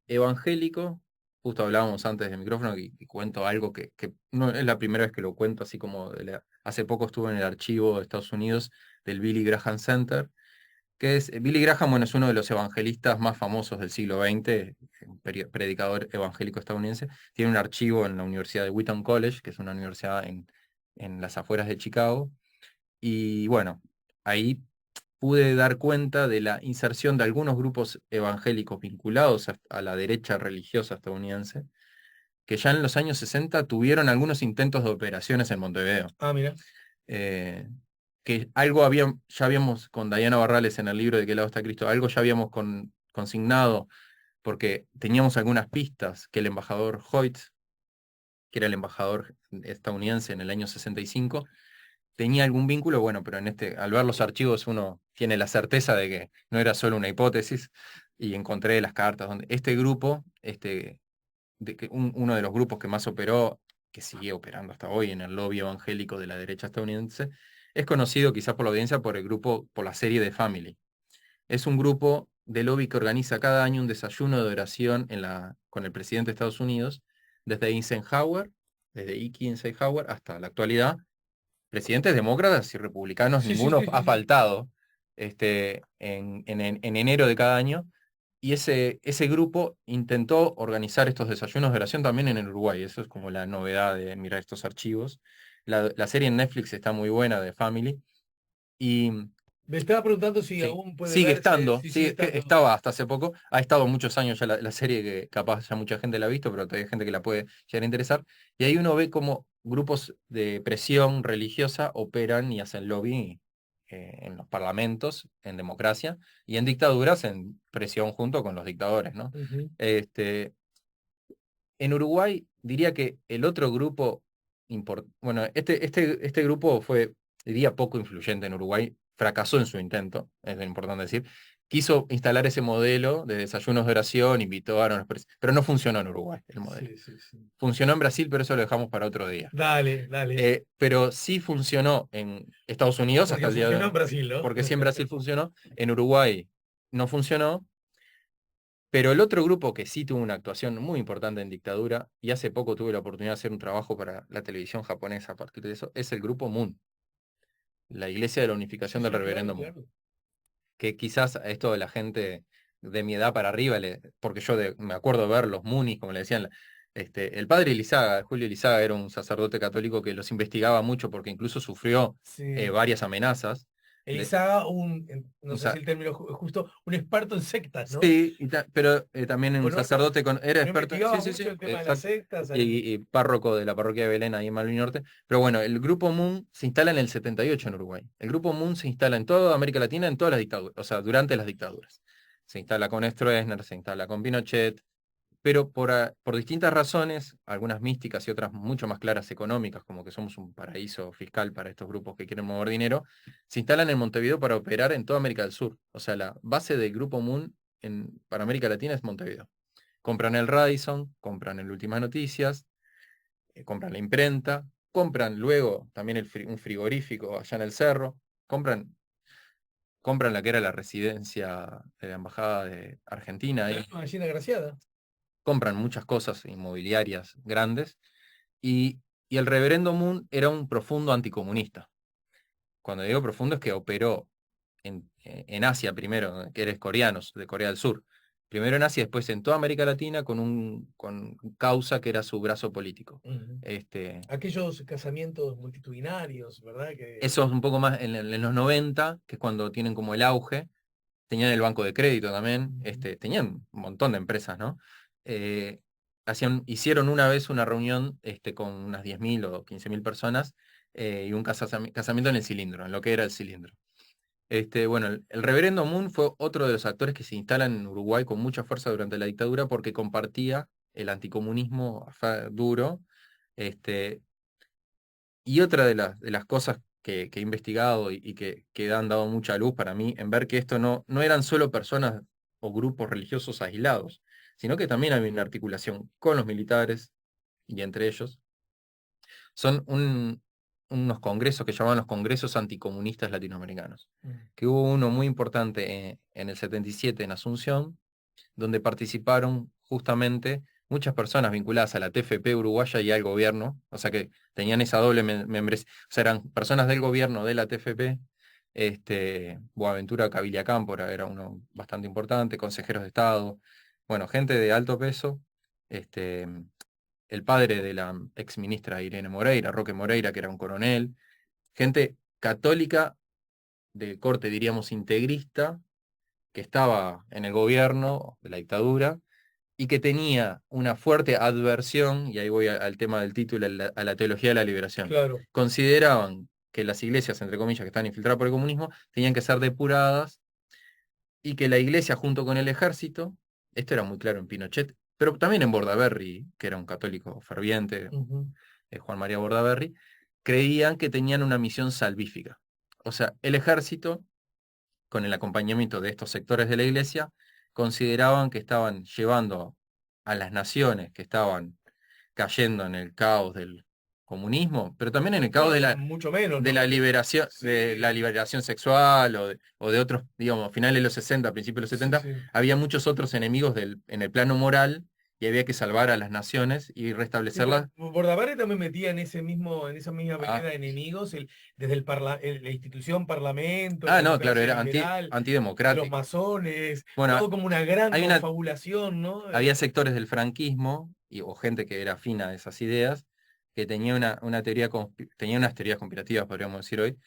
evangélico, justo hablábamos antes del micrófono y cuento algo que no es la primera vez que lo cuento, así como hace poco estuve en el archivo de Estados Unidos del Billy Graham Center, que es Billy Graham, bueno, es uno de los evangelistas más famosos del siglo XX, un predicador evangélico estadounidense. Tiene un archivo en la Universidad de Wheaton College, que es una universidad en las afueras de Chicago, Y bueno, ahí pude dar cuenta de la inserción de algunos grupos evangélicos vinculados a la derecha religiosa estadounidense, que ya en los años 60 tuvieron algunos intentos de operaciones en Montevideo. Ah, mira. Eh, que algo ya habíamos, con Diana Barrales en el libro de qué lado está Cristo, algo ya habíamos consignado, porque teníamos algunas pistas que el embajador Hoyt, que era el embajador estadounidense en el año 65, tenía algún vínculo, bueno, pero al ver los archivos uno tiene la certeza de que no era solo una hipótesis, y encontré las cartas donde este grupo, uno de los grupos que más operó, que sigue operando hasta hoy en el lobby evangélico de la derecha estadounidense, es conocido quizás por la audiencia por la serie de Family. Es un grupo de lobby que organiza cada año un desayuno de oración con el presidente de Estados Unidos, desde Eisenhower, desde Ike Eisenhower hasta la actualidad. Presidentes demócratas y republicanos, Sí, sí, ninguno sí, ha sí, sí. faltado en enero de cada año. Y ese grupo intentó organizar estos desayunos de oración también en el Uruguay. Eso es como la novedad de mirar estos archivos. La serie en Netflix está muy buena de Family. Y Me estaba preguntando si sí, aún puede sigue verse, estando, si sigue que estando. estaba hasta hace poco. Ha estado muchos años ya la serie, que capaz ya mucha gente la ha visto, pero todavía hay gente que la puede llegar a interesar. Y ahí uno ve cómo grupos de presión religiosa operan y hacen lobby en los parlamentos, en democracia, y en dictaduras en presión junto con los dictadores, ¿no? Ujú. Este, en Uruguay diría que el otro grupo, bueno, este grupo fue, diría, poco influyente en Uruguay, fracasó en su intento, es lo importante decir. Quiso instalar ese modelo de desayunos de oración, invitaron, pero no funcionó en Uruguay el modelo. Sí, sí, sí. Funcionó en Brasil, pero eso lo dejamos para otro día. Dale, dale. Pero sí funcionó en Estados Unidos hasta Porque el día de funcionó hoy, en Brasil, ¿no? porque sí en Brasil funcionó, en Uruguay no funcionó, pero el otro grupo que sí tuvo una actuación muy importante en dictadura, y hace poco tuve la oportunidad de hacer un trabajo para la televisión japonesa a partir de eso, es el grupo Moon, la Iglesia de la Sí, Unificación del sí, claro, Reverendo Moon. claro. Que quizás a esto de la gente de mi edad para arriba, porque yo me acuerdo de ver los Moonies, como le decían, el padre Elizaga, Julio Elizaga, era un sacerdote católico que los investigaba mucho porque incluso sufrió Sí. varias amenazas. De, Elizaga, no un sé si sa- el término justo, un experto en sectas, ¿no? Sí, pero también un Bueno, sacerdote era no experto, sí, investigaba sí, mucho sí, el tema de las exacto, sectas ahí. y párroco de la parroquia de Belén ahí en Malvin Norte. Pero bueno, el Grupo Moon se instala en el 78 en Uruguay. El Grupo Moon se instala en toda América Latina, en todas las dictaduras, o sea, durante las dictaduras. Se instala con Stroessner, se instala con Pinochet, pero por distintas razones, algunas místicas y otras mucho más claras económicas, como que somos un paraíso fiscal para estos grupos que quieren mover dinero, se instalan en Montevideo para operar en toda América del Sur. O sea, la base del Grupo Moon para América Latina es Montevideo. Compran el Radisson, compran el Últimas Noticias, compran la imprenta, compran luego también un frigorífico allá en el cerro, compran, compran la que era la residencia de la Embajada de Argentina ahí, Una gallina graciada. compran muchas cosas inmobiliarias grandes, y el reverendo Moon era un profundo anticomunista. Cuando digo profundo es que operó en Asia primero, que eres coreanos, de Corea del Sur. Primero en Asia, después en toda América Latina con causa que era su brazo político. Ujú. Este, Aquellos casamientos multitudinarios, ¿verdad? eso es un poco más en los 90, que es cuando tienen como el auge. Tenían el banco de crédito también, Ujú. tenían un montón de empresas, ¿no? Eh, hicieron una vez una reunión con unas 10.000 o 15.000 personas, y un casamiento en el cilindro, en lo que era el cilindro. Bueno, el reverendo Moon fue otro de los actores que se instalan en Uruguay con mucha fuerza durante la dictadura porque compartía el anticomunismo duro. Este, y otra de las cosas que he investigado y que han dado mucha luz para mí, en ver que esto no eran solo personas o grupos religiosos aislados, sino que también había una articulación con los militares, y entre ellos son unos congresos que llamaban los Congresos Anticomunistas Latinoamericanos, Mm. que hubo uno muy importante en el 77 en Asunción, donde participaron justamente muchas personas vinculadas a la TFP uruguaya y al gobierno, o sea que tenían esa doble membresía, o sea, eran personas del gobierno de la TFP. Boaventura Caviglia Cámpora era uno bastante importante, consejeros de Estado, bueno, gente de alto peso, este, el padre de la ex ministra Irene Moreira, Roque Moreira, que era un coronel, gente católica de corte, diríamos, integrista, que estaba en el gobierno de la dictadura y que tenía una fuerte adversión, y ahí voy al tema del título, a la teología de la liberación. Claro. Consideraban que las iglesias, entre comillas, que están infiltradas por el comunismo, tenían que ser depuradas y que la iglesia junto con el ejército, esto era muy claro en Pinochet, pero también en Bordaberry, que era un católico ferviente, Ujú. Juan María Bordaberry, creían que tenían una misión salvífica. O sea, el ejército, con el acompañamiento de estos sectores de la iglesia, consideraban que estaban llevando a las naciones que estaban cayendo en el caos del comunismo, pero también en el caos No, mucho menos, de ¿no? de la Sí, liberación sexual o de otros, digamos, finales de los 60, principios de los sí, 70, sí. había muchos otros enemigos en el plano moral y había que salvar a las naciones y Sí, restablecerlas. Bordaberry también metía en ese mismo, en esa misma Ah, vereda de enemigos, desde la institución Parlamento, la no, claro, democracia era liberal, los antidemocrático. masones, Bueno, todo como una gran hay una, confabulación, ¿no? había sectores del franquismo o gente que era afina a esas ideas que tenía una teoría, tenía unas teorías conspirativas, podríamos decir hoy,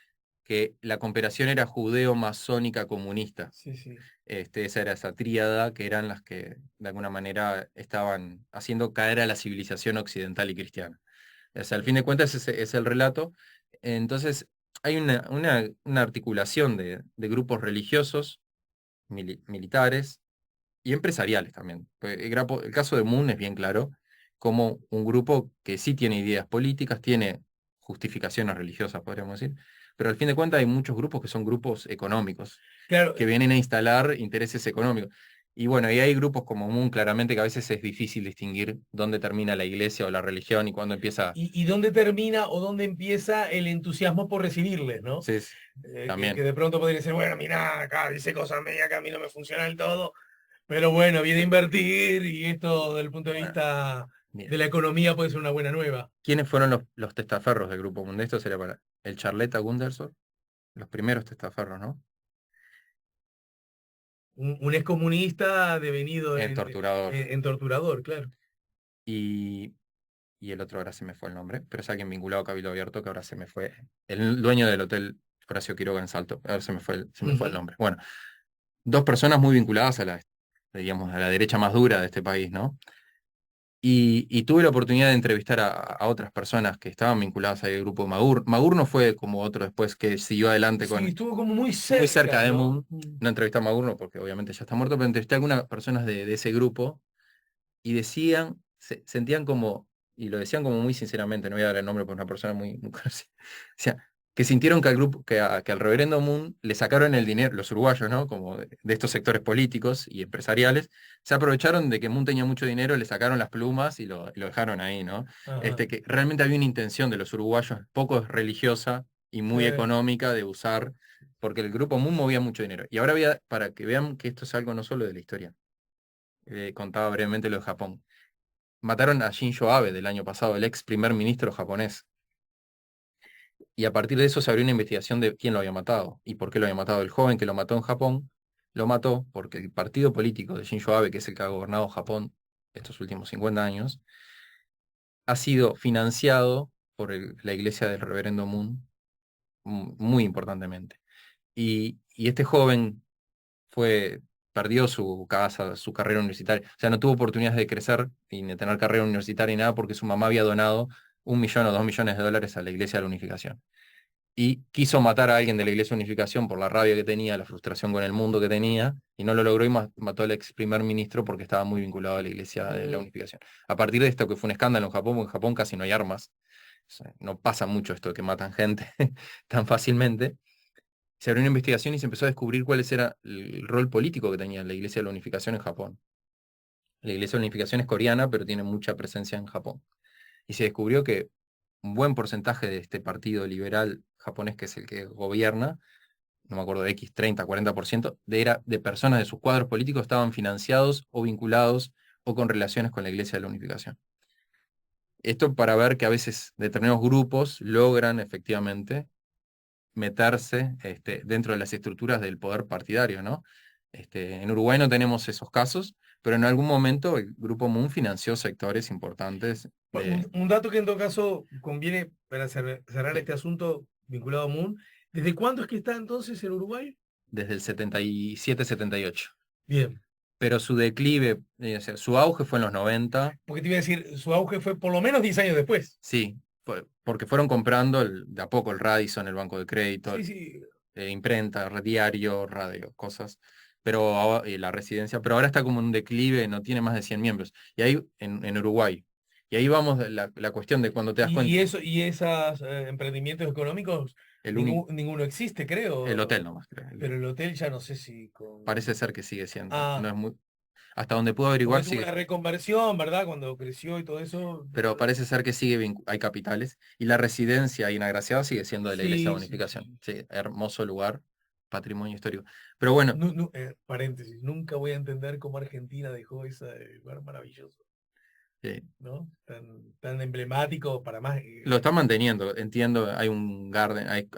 que la conspiración era judeo-masónica comunista. Sí, sí. Esa era esa tríada que eran las que de alguna manera estaban haciendo caer a la civilización occidental y cristiana. O sea, al fin de cuentas ese es el relato. Entonces hay una articulación de grupos religiosos, militares y empresariales también. Pues el caso de Moon es bien claro, como un grupo que sí tiene ideas políticas, tiene justificaciones religiosas, podríamos decir, pero al fin de cuentas hay muchos grupos que son grupos económicos, Claro, que vienen a instalar intereses económicos. Y bueno, y hay grupos como Moon, claramente que a veces es difícil distinguir dónde termina la iglesia o la religión y cuándo empieza. y dónde termina o dónde empieza el entusiasmo por recibirles, ¿no? Sí, Que también. de pronto podría ser, bueno, mira, acá dice cosas media que a mí no me funciona del todo, pero bueno, viene a invertir y esto desde el punto de Bueno, vista bien. de la economía puede ser una buena nueva. ¿Quiénes fueron los testaferros del grupo Moon? Esto sería para el Charleta Gunderson, los primeros testaferros, ¿no? Un excomunista devenido El torturador. en torturador, claro. Y, y el otro ahora se me fue el nombre, pero es alguien vinculado a Cabildo Abierto que ahora se me fue. El dueño del hotel Horacio Quiroga en Salto, ahora se me fue el Ujú. nombre. Bueno, dos personas muy vinculadas a digamos, a la derecha más dura de este país, ¿no? Y tuve la oportunidad de entrevistar a otras personas que estaban vinculadas al grupo Magur. Magur no fue como otro después que siguió adelante Sí, con estuvo como muy muy cerca cerca, de ¿no? Moon. No entrevisté a Magur, no, porque obviamente ya está muerto, pero entrevisté a algunas personas de ese grupo y decían, sentían como, y lo decían como muy sinceramente, no voy a dar el nombre por una persona muy conocida, o sea, que sintieron que al grupo, que al reverendo Moon le sacaron el dinero, los uruguayos, ¿no? Como de estos sectores políticos y empresariales, se aprovecharon de que Moon tenía mucho dinero, le sacaron las plumas y lo dejaron ahí, ¿no? Ajá. Que realmente había una intención de los uruguayos, poco religiosa y Sí. muy económica de usar, porque el grupo Moon movía mucho dinero. Y ahora voy para que vean que esto es algo no solo de la historia. Contaba brevemente lo de Japón. Mataron a Shinzo Abe del año pasado, el ex primer ministro japonés. Y a partir de eso se abrió una investigación de quién lo había matado y por qué lo había matado. El joven que lo mató en Japón lo mató porque el partido político de Shinzo Abe, que es el que ha gobernado Japón estos últimos 50 años, ha sido financiado por la iglesia del Reverendo Moon muy importantemente. Y este joven fue, perdió su casa, su carrera universitaria. O sea, no tuvo oportunidades de crecer y de tener carrera universitaria ni nada porque su mamá había donado 1 millón o 2 millones de dólares a la Iglesia de la Unificación. Y quiso matar a alguien de la Iglesia de la Unificación por la rabia que tenía, la frustración con el mundo que tenía, y no lo logró y mató al ex primer ministro porque estaba muy vinculado a la Iglesia de la Mm. Unificación. A partir de esto, que fue un escándalo en Japón, porque en Japón casi no hay armas, o sea, no pasa mucho esto de que matan gente tan fácilmente, se abrió una investigación y se empezó a descubrir cuál era el rol político que tenía la Iglesia de la Unificación en Japón. La Iglesia de la Unificación es coreana, pero tiene mucha presencia en Japón. Y se descubrió que un buen porcentaje de este partido liberal japonés, que es el que gobierna, no me acuerdo de X, 30, 40%, era de personas de sus cuadros políticos estaban financiados o vinculados o con relaciones con la Iglesia de la Unificación. Esto para ver que a veces determinados grupos logran efectivamente meterse dentro de las estructuras del poder partidario, ¿no? En Uruguay no tenemos esos casos, pero en algún momento el Grupo Moon financió sectores importantes de. Un dato que en todo caso conviene para cerrar Sí, este asunto vinculado a Moon, ¿Desde cuándo es que está entonces en Uruguay? desde el 77-78. Bien, Pero su declive, o sea, su auge fue en los 90, porque te iba a decir, su auge fue por lo menos 10 años después. sí, porque fueron comprando de a poco el Radisson, el Banco de Crédito, Sí, sí. imprenta, diario, radio, cosas, pero la residencia, pero ahora está como en un declive, no tiene más de 100 miembros. Y ahí, en Uruguay. Y ahí vamos, la cuestión de cuando te das Y cuenta, eso, y esos emprendimientos económicos, el único, ninguno existe, el hotel creo. nomás, creo. Pero el hotel ya no sé si con... Parece ser que sigue siendo. Ah, No es muy, hasta donde puedo porque averiguar, tuvo sigue. una reconversión, ¿verdad? Cuando creció y todo eso. Pero parece ser que sigue, hay capitales. Y la residencia ahí en Agraciada sigue siendo de la Iglesia de Sí, sí, Unificación. sí. Sí, hermoso lugar, patrimonio histórico. Pero bueno, Paréntesis, nunca voy a entender cómo Argentina dejó ese lugar maravilloso, eh, ¿no? Tan emblemático para más. lo está manteniendo. Entiendo, hay un garden, hay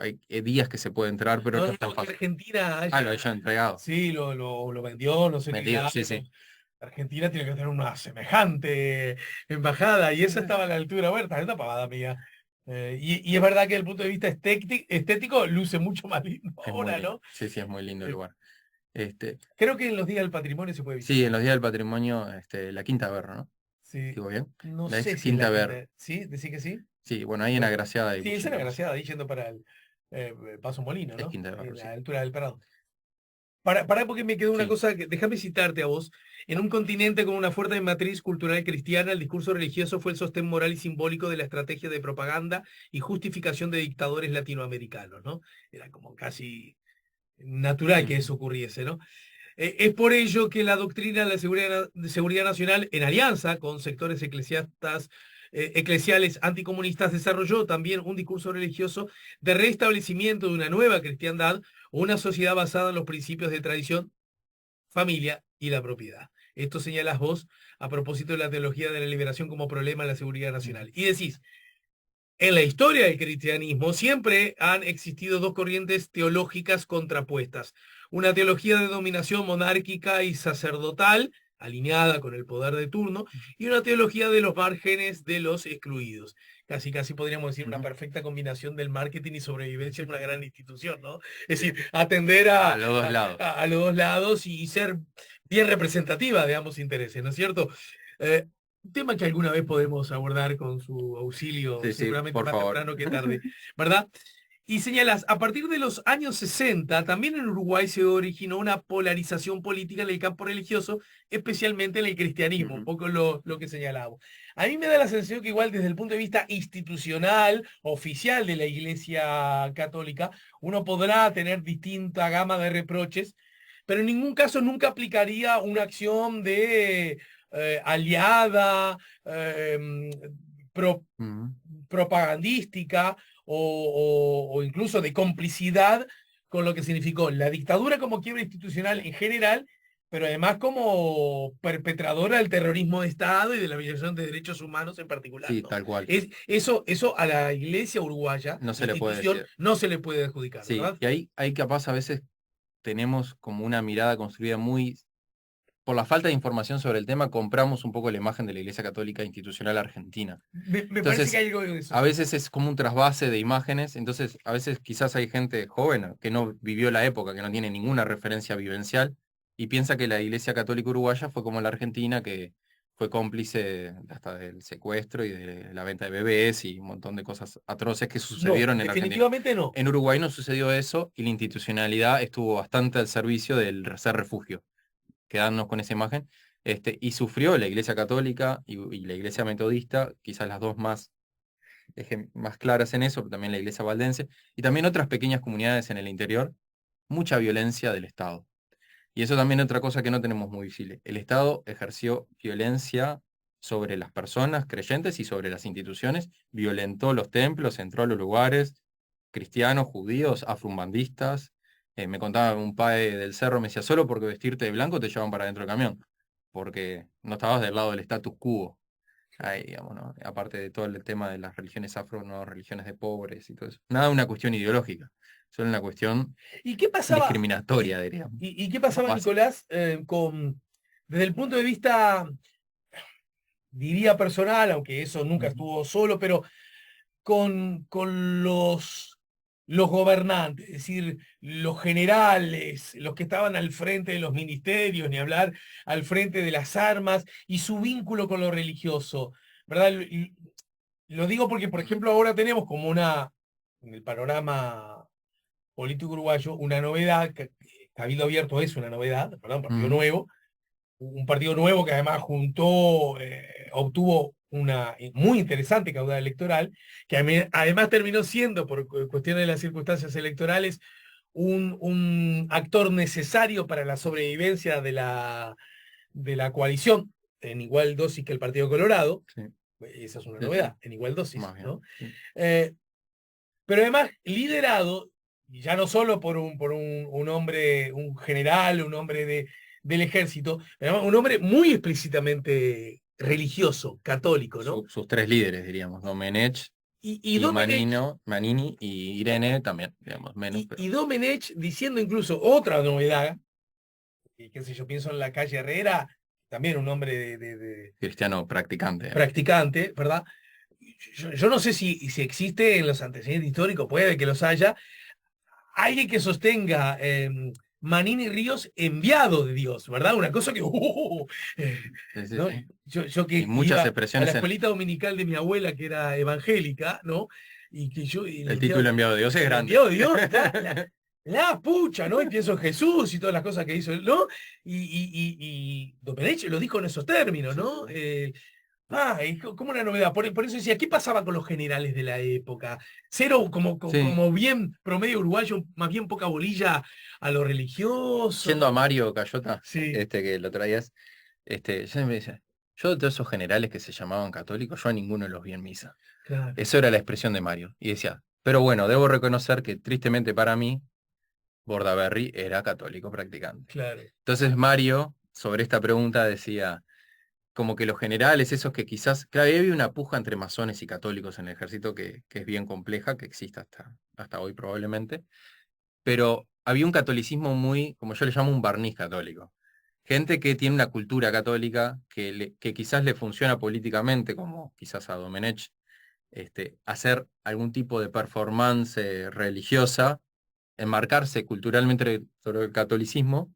días que se puede entrar, pero No, no no, es tan no, que fácil. Argentina Ah, lo haya, haya entregado. sí, lo vendió, no sé qué Vendido, ya. sí, sí. Argentina tiene que tener una semejante embajada y esa estaba a la altura. Bueno, esta pavada mía. Y es verdad que desde el punto de vista estético luce mucho más lindo Es muy ahora, lindo. ¿no? Sí, sí, es muy lindo el Eh, lugar. Este, Creo que en los días del patrimonio se puede sí, visitar. en los días del patrimonio, la Quinta Berro, ¿no? Sí, Digo bien. no La sé ex si es la Quinta Berro. quinta. ¿Sí? ¿Decís que sí? Sí, bueno, ahí en Bueno, Agraciada hay sí, esa era muchísimos. graciada, ahí yendo para el Paso Molino, Es ¿no? Quinta Berro, En la sí. altura del Prado. Para porque me quedó una Sí. cosa que déjame citarte a vos. En un continente con una fuerte matriz cultural cristiana, el discurso religioso fue el sostén moral y simbólico de la estrategia de propaganda y justificación de dictadores latinoamericanos, ¿no? Era como casi natural que Ujú. eso ocurriese, ¿no? Es por ello que la doctrina de la seguridad nacional, en alianza con sectores eclesiales anticomunistas, desarrolló también un discurso religioso de restablecimiento de una nueva cristiandad o una sociedad basada en los principios de tradición, familia y la propiedad. Esto señalas vos a propósito de la teología de la liberación como problema en la seguridad Ujú. nacional. Y decís, en la historia del cristianismo siempre han existido dos corrientes teológicas contrapuestas. Una teología de dominación monárquica y sacerdotal, alineada con el poder de turno, y una teología de los márgenes de los excluidos. Casi, casi podríamos decir una Ujú. perfecta combinación del marketing y sobrevivencia en una gran institución, ¿no? Es decir, atender A los dos lados. a los dos lados y ser bien representativa de ambos intereses, ¿no es cierto? Eh, Tema que alguna vez podemos abordar con su auxilio, Sí, sí, seguramente por más favor. temprano que tarde, ¿verdad? Y señalas, a partir de los años 60, también en Uruguay se originó una polarización política en el campo religioso, especialmente en el cristianismo, un Ujú. poco lo que señalamos. A mí me da la sensación que igual desde el punto de vista institucional, oficial de la Iglesia Católica, uno podrá tener distinta gama de reproches, pero en ningún caso nunca aplicaría una acción de aliada, pro- Ujú. propagandística o incluso de complicidad con lo que significó la dictadura como quiebra institucional en general, pero además como perpetradora del terrorismo de Estado y de la violación de derechos humanos en particular, Sí, ¿no? tal cual. Eso a la iglesia uruguaya, No se le puede institución, decir. no se le puede adjudicar, Sí, ¿verdad? y ahí capaz a veces tenemos como una mirada construida muy. Por la falta de información sobre el tema, compramos un poco la imagen de la Iglesia Católica Institucional Argentina. Me parece que Entonces, hay algo de eso, a sí. veces es como un trasvase de imágenes, entonces a veces quizás hay gente joven que no vivió la época, que no tiene ninguna referencia vivencial, y piensa que la Iglesia Católica Uruguaya fue como la Argentina, que fue cómplice hasta del secuestro y de la venta de bebés y un montón de cosas atroces que No, sucedieron en Argentina. definitivamente no. En Uruguay no sucedió eso y la institucionalidad estuvo bastante al servicio del ser refugio, quedarnos con esa imagen. Y sufrió la Iglesia Católica y la Iglesia Metodista, quizás las dos más claras en eso, pero también la Iglesia Valdense, y también otras pequeñas comunidades en el interior, mucha violencia del Estado. Y eso también es otra cosa que no tenemos muy visible. El Estado ejerció violencia sobre las personas creyentes y sobre las instituciones, violentó los templos, entró a los lugares, cristianos, judíos, afrumbandistas. Me contaba un padre del cerro, me decía, solo porque vestirte de blanco te llevan para dentro del camión, porque no estabas del lado del status quo. Ahí, digamos, ¿no? Aparte de todo el tema de las religiones afro, no religiones de pobres y todo eso. Nada una cuestión ideológica, solo una cuestión ¿Y qué pasaba? discriminatoria, diríamos. Y qué Más pasaba, básica. Nicolás, desde el punto de vista, diría personal, aunque eso nunca Ujú. estuvo solo, pero con los los gobernantes, es decir, los generales, los que estaban al frente de los ministerios, ni hablar al frente de las armas, y su vínculo con lo religioso, ¿verdad? Lo digo porque, por ejemplo, ahora tenemos como en el panorama político uruguayo, una novedad, que Cabildo Abierto es una novedad, ¿verdad? Un partido nuevo que además obtuvo una muy interesante caudal electoral, que además terminó siendo, por cuestiones de las circunstancias electorales, un actor necesario para la sobrevivencia de la coalición, en igual dosis que el Partido Colorado. Sí, Esa es una sí, sí, novedad, en igual dosis, más bien. ¿no? Sí. Pero además liderado, y ya no solo por un hombre, un general, un hombre del ejército, además un hombre muy explícitamente religioso, católico, ¿no? Sus tres líderes, diríamos, ¿no? Domenech Y y Domenech, Manini y Irene también, digamos, menos, y pero Domenech diciendo incluso otra novedad, y qué sé yo, pienso en la calle Herrera, también un hombre de cristiano practicante. practicante, ¿verdad? Yo no sé si existe en los antecedentes históricos, puede que los haya, alguien que sostenga Manini Ríos enviado de Dios, ¿verdad? Una cosa que, Sí, sí, ¿no? sí. Yo Y que muchas iba a la expresiones en escuelita dominical de mi abuela, que era evangélica, ¿no? Y que yo, y el título enviado de Dios es el grande. enviado de Dios, la pucha, ¿no? Y pienso en Jesús y todas las cosas que hizo, ¿no? Y Domenech lo dijo en esos términos, Sí, ¿no? sí. Es como una novedad. Por eso decía, ¿qué pasaba con los generales de la época? Cero, Sí, como bien promedio uruguayo, más bien poca bolilla a lo yendo a religioso. Mario Cayota, Sí, que lo traías, yo me dice, yo de todos esos generales que se llamaban católicos, yo a ninguno los vi en misa. claro, Eso era la expresión de Mario. Y decía, pero bueno, debo reconocer que tristemente para mí, Bordaberry era católico practicante. claro. Entonces Mario, sobre esta pregunta, decía, como que los generales, esos que quizás, claro, había una puja entre masones y católicos en el ejército que es bien compleja, que existe hasta hoy probablemente, pero había un catolicismo muy, como yo le llamo, un barniz católico. Gente que tiene una cultura católica que quizás le funciona políticamente, como quizás a Domenech, hacer algún tipo de performance religiosa, enmarcarse culturalmente sobre el catolicismo,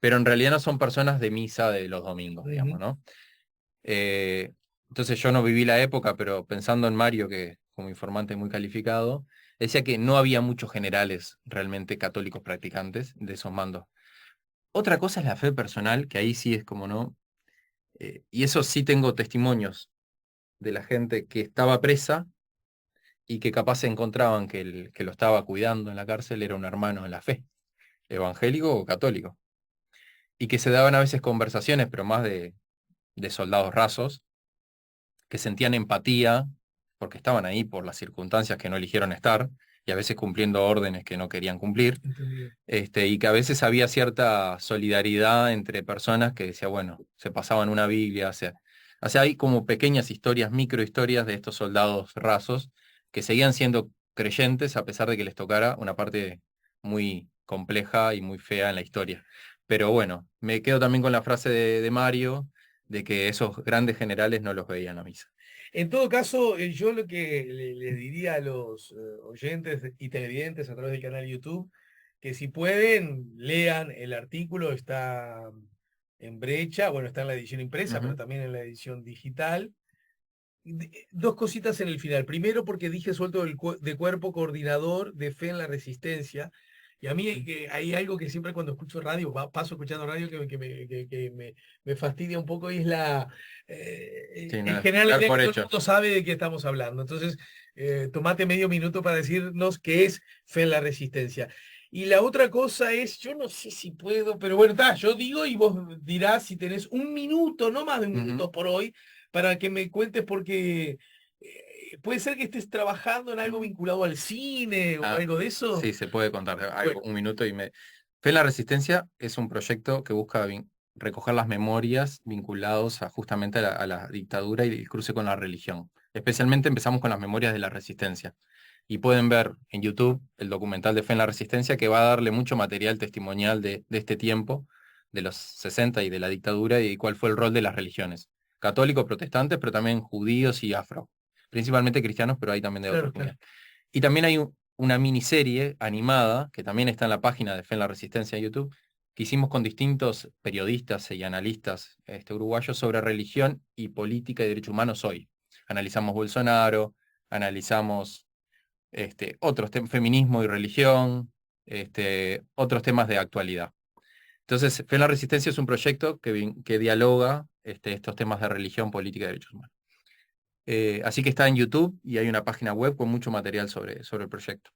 pero en realidad no son personas de misa de los domingos, digamos, Ujú. ¿no? Eh, entonces yo no viví la época, pero pensando en Mario, que como informante muy calificado, decía que no había muchos generales realmente católicos practicantes de esos mandos. Otra cosa es la fe personal, que ahí sí es como no, y eso sí tengo testimonios de la gente que estaba presa y que capaz se encontraban que el que lo estaba cuidando en la cárcel era un hermano en la fe, evangélico o católico, y que se daban a veces conversaciones, pero más de soldados rasos, que sentían empatía porque estaban ahí por las circunstancias que no eligieron estar y a veces cumpliendo órdenes que no querían cumplir, Entendido. y que a veces había cierta solidaridad entre personas que decía, bueno, se pasaban una Biblia, o sea, hay como pequeñas historias, microhistorias de estos soldados rasos que seguían siendo creyentes a pesar de que les tocara una parte muy compleja y muy fea en la historia. Pero bueno, me quedo también con la frase de Mario de que esos grandes generales no los veían a misa. En todo caso, yo lo que le diría a los oyentes y televidentes a través del canal YouTube, que si pueden, lean el artículo, está en Brecha, bueno, está en la edición impresa, pero Ujú. también en la edición digital. Dos cositas en el final. Primero, porque dije suelto de cuerpo coordinador de Fe en la Resistencia. Y a mí que hay algo que siempre cuando escucho radio, paso escuchando radio que me fastidia un poco y es Sí, en no, general la dar idea que por todo el hecho. mundo sabe de qué estamos hablando. Entonces, tomate medio minuto para decirnos qué es Fe en la Resistencia. Y la otra cosa es, yo no sé si puedo, pero bueno, está, yo digo y vos dirás si tenés un minuto, no más de un Ujú. minuto por hoy para que me cuentes porque puede ser que estés trabajando en algo vinculado al cine o Ah, algo de eso. sí, se puede contar Bueno, algo, un minuto y me... Fe en la Resistencia es un proyecto que busca recoger las memorias vinculados justamente a la dictadura y el cruce con la religión. Especialmente empezamos con las memorias de la resistencia. Y pueden ver en YouTube el documental de Fe en la Resistencia que va a darle mucho material testimonial de este tiempo, de los 60 y de la dictadura y cuál fue el rol de las religiones. Católicos, protestantes, pero también judíos y afro. Principalmente cristianos, pero hay también de otras claro, claro. comunidades. Y también hay una miniserie animada, que también está en la página de Fe en la Resistencia en YouTube, que hicimos con distintos periodistas y analistas uruguayos sobre religión y política y derechos humanos hoy. Analizamos Bolsonaro, analizamos otros temas, feminismo y religión, otros temas de actualidad. Entonces, Fe en la Resistencia es un proyecto que dialoga estos temas de religión, política y derechos humanos. Así que está en YouTube y hay una página web con mucho material sobre el proyecto.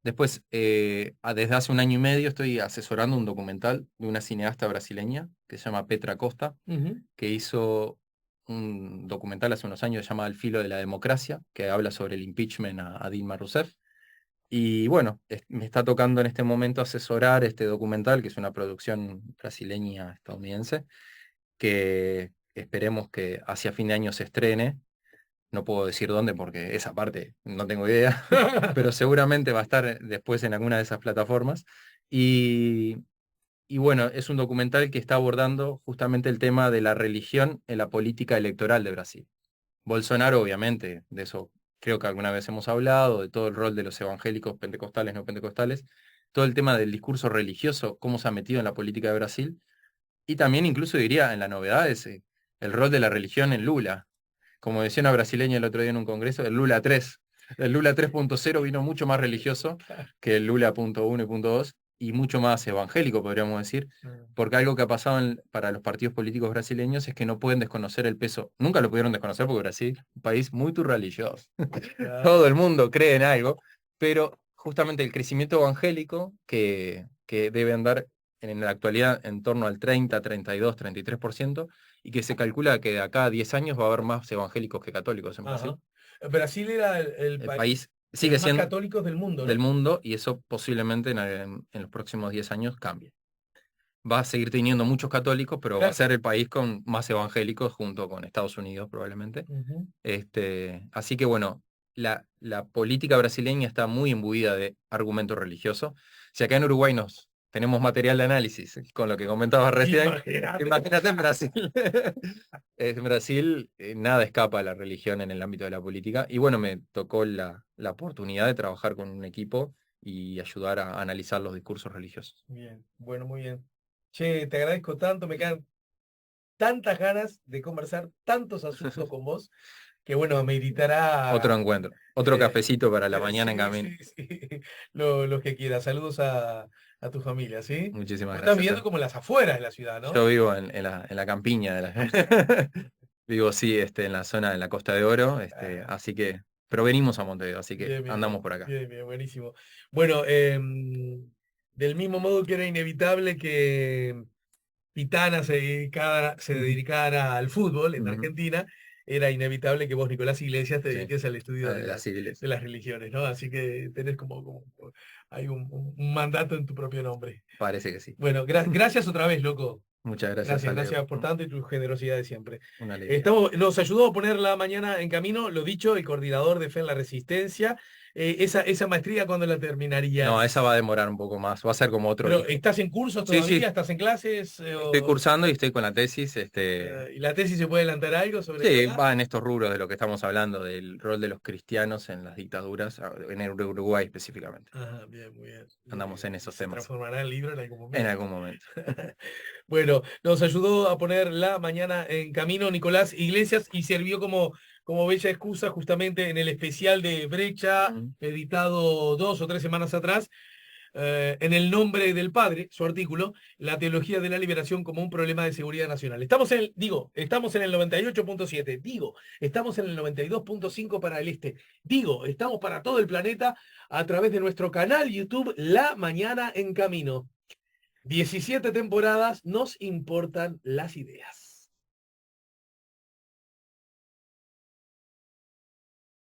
Después, desde hace 1 año y medio estoy asesorando un documental de una cineasta brasileña que se llama Petra Costa, que hizo un documental hace unos años llamado Al filo de la democracia, que habla sobre el impeachment a Dilma Rousseff. Y bueno, me está tocando en este momento asesorar este documental, que es una producción brasileña estadounidense, que esperemos que hacia fin de año se estrene. No puedo decir dónde porque esa parte no tengo idea, pero seguramente va a estar después en alguna de esas plataformas. Y bueno, es un documental que está abordando justamente el tema de la religión en la política electoral de Brasil. Bolsonaro, obviamente, de eso creo que alguna vez hemos hablado, de todo el rol de los evangélicos, pentecostales, no pentecostales, todo el tema del discurso religioso, cómo se ha metido en la política de Brasil, y también incluso diría en la novedad el rol de la religión en Lula. Como decía una brasileña el otro día en un congreso, el Lula 3. El Lula 3.0 vino mucho más religioso que el Lula .1 y .2 y mucho más evangélico, podríamos decir, porque algo que ha pasado para los partidos políticos brasileños es que no pueden desconocer el peso. Nunca lo pudieron desconocer porque Brasil es un país muy religioso. Todo el mundo cree en algo, pero justamente el crecimiento evangélico que debe andar en la actualidad en torno al 30, 32, 33%, y que se calcula que de acá a 10 años va a haber más evangélicos que católicos en Brasil. Brasil era el país sigue siendo más católicos del mundo, ¿no? Del mundo, y eso posiblemente en los próximos 10 años cambie. Va a seguir teniendo muchos católicos, pero va a ser el país con más evangélicos junto con Estados Unidos probablemente. Así que bueno, la política brasileña está muy imbuida de argumento religioso. Si acá en Uruguay tenemos material de análisis, con lo que comentabas recién, imagínate en Brasil. En Brasil nada escapa a la religión en el ámbito de la política. Y bueno, me tocó la oportunidad de trabajar con un equipo y ayudar a analizar los discursos religiosos. Bien, bueno, muy bien. Che, te agradezco tanto, me quedan tantas ganas de conversar tantos asuntos con vos, que bueno, me meditará... Otro encuentro, otro cafecito para la mañana en camino. Sí. Lo que quieras. Saludos a tu familia, ¿sí? Muchísimas gracias. Estás viviendo como en las afueras de la ciudad, ¿no? Yo vivo en la campiña. Vivo, sí, en la zona de la Costa de Oro, así que... Pero venimos a Montevideo, así que bien, andamos por acá. Bien, buenísimo. Bueno, del mismo modo que era inevitable que Pitana se dedicara al fútbol en Argentina, era inevitable que vos, Nicolás Iglesias, te dediques al estudio de las religiones, ¿no? Así que tenés como hay un mandato en tu propio nombre. Parece que sí. Bueno, gracias otra vez, loco. Muchas gracias. Gracias por tanto y tu generosidad de siempre. Una alegría. Nos ayudó a poner la mañana en camino, lo dicho, el coordinador de Fe en la Resistencia. Esa maestría, ¿cuándo la terminarías? No, esa va a demorar un poco más, va a ser como otro. ¿Pero estás en cursos todavía? Sí. ¿Estás en clases? Estoy cursando y estoy con la tesis. ¿Y la tesis se puede adelantar algo sobre Sí, eso? va en estos rubros de lo que estamos hablando, del rol de los cristianos en las dictaduras, en el Uruguay específicamente. Bien, muy bien. Andamos en esos temas. ¿Se transformará el libro en algún momento? En algún momento. Bueno, nos ayudó a poner la mañana en camino Nicolás Iglesias y sirvió como bella excusa justamente en el especial de Brecha, editado 2 o 3 semanas atrás, en el nombre del padre, su artículo, la teología de la liberación como un problema de seguridad nacional. Estamos en el 98.7, estamos en el 92.5 para el este, estamos para todo el planeta a través de nuestro canal YouTube La Mañana en Camino. 17 temporadas, nos importan las ideas.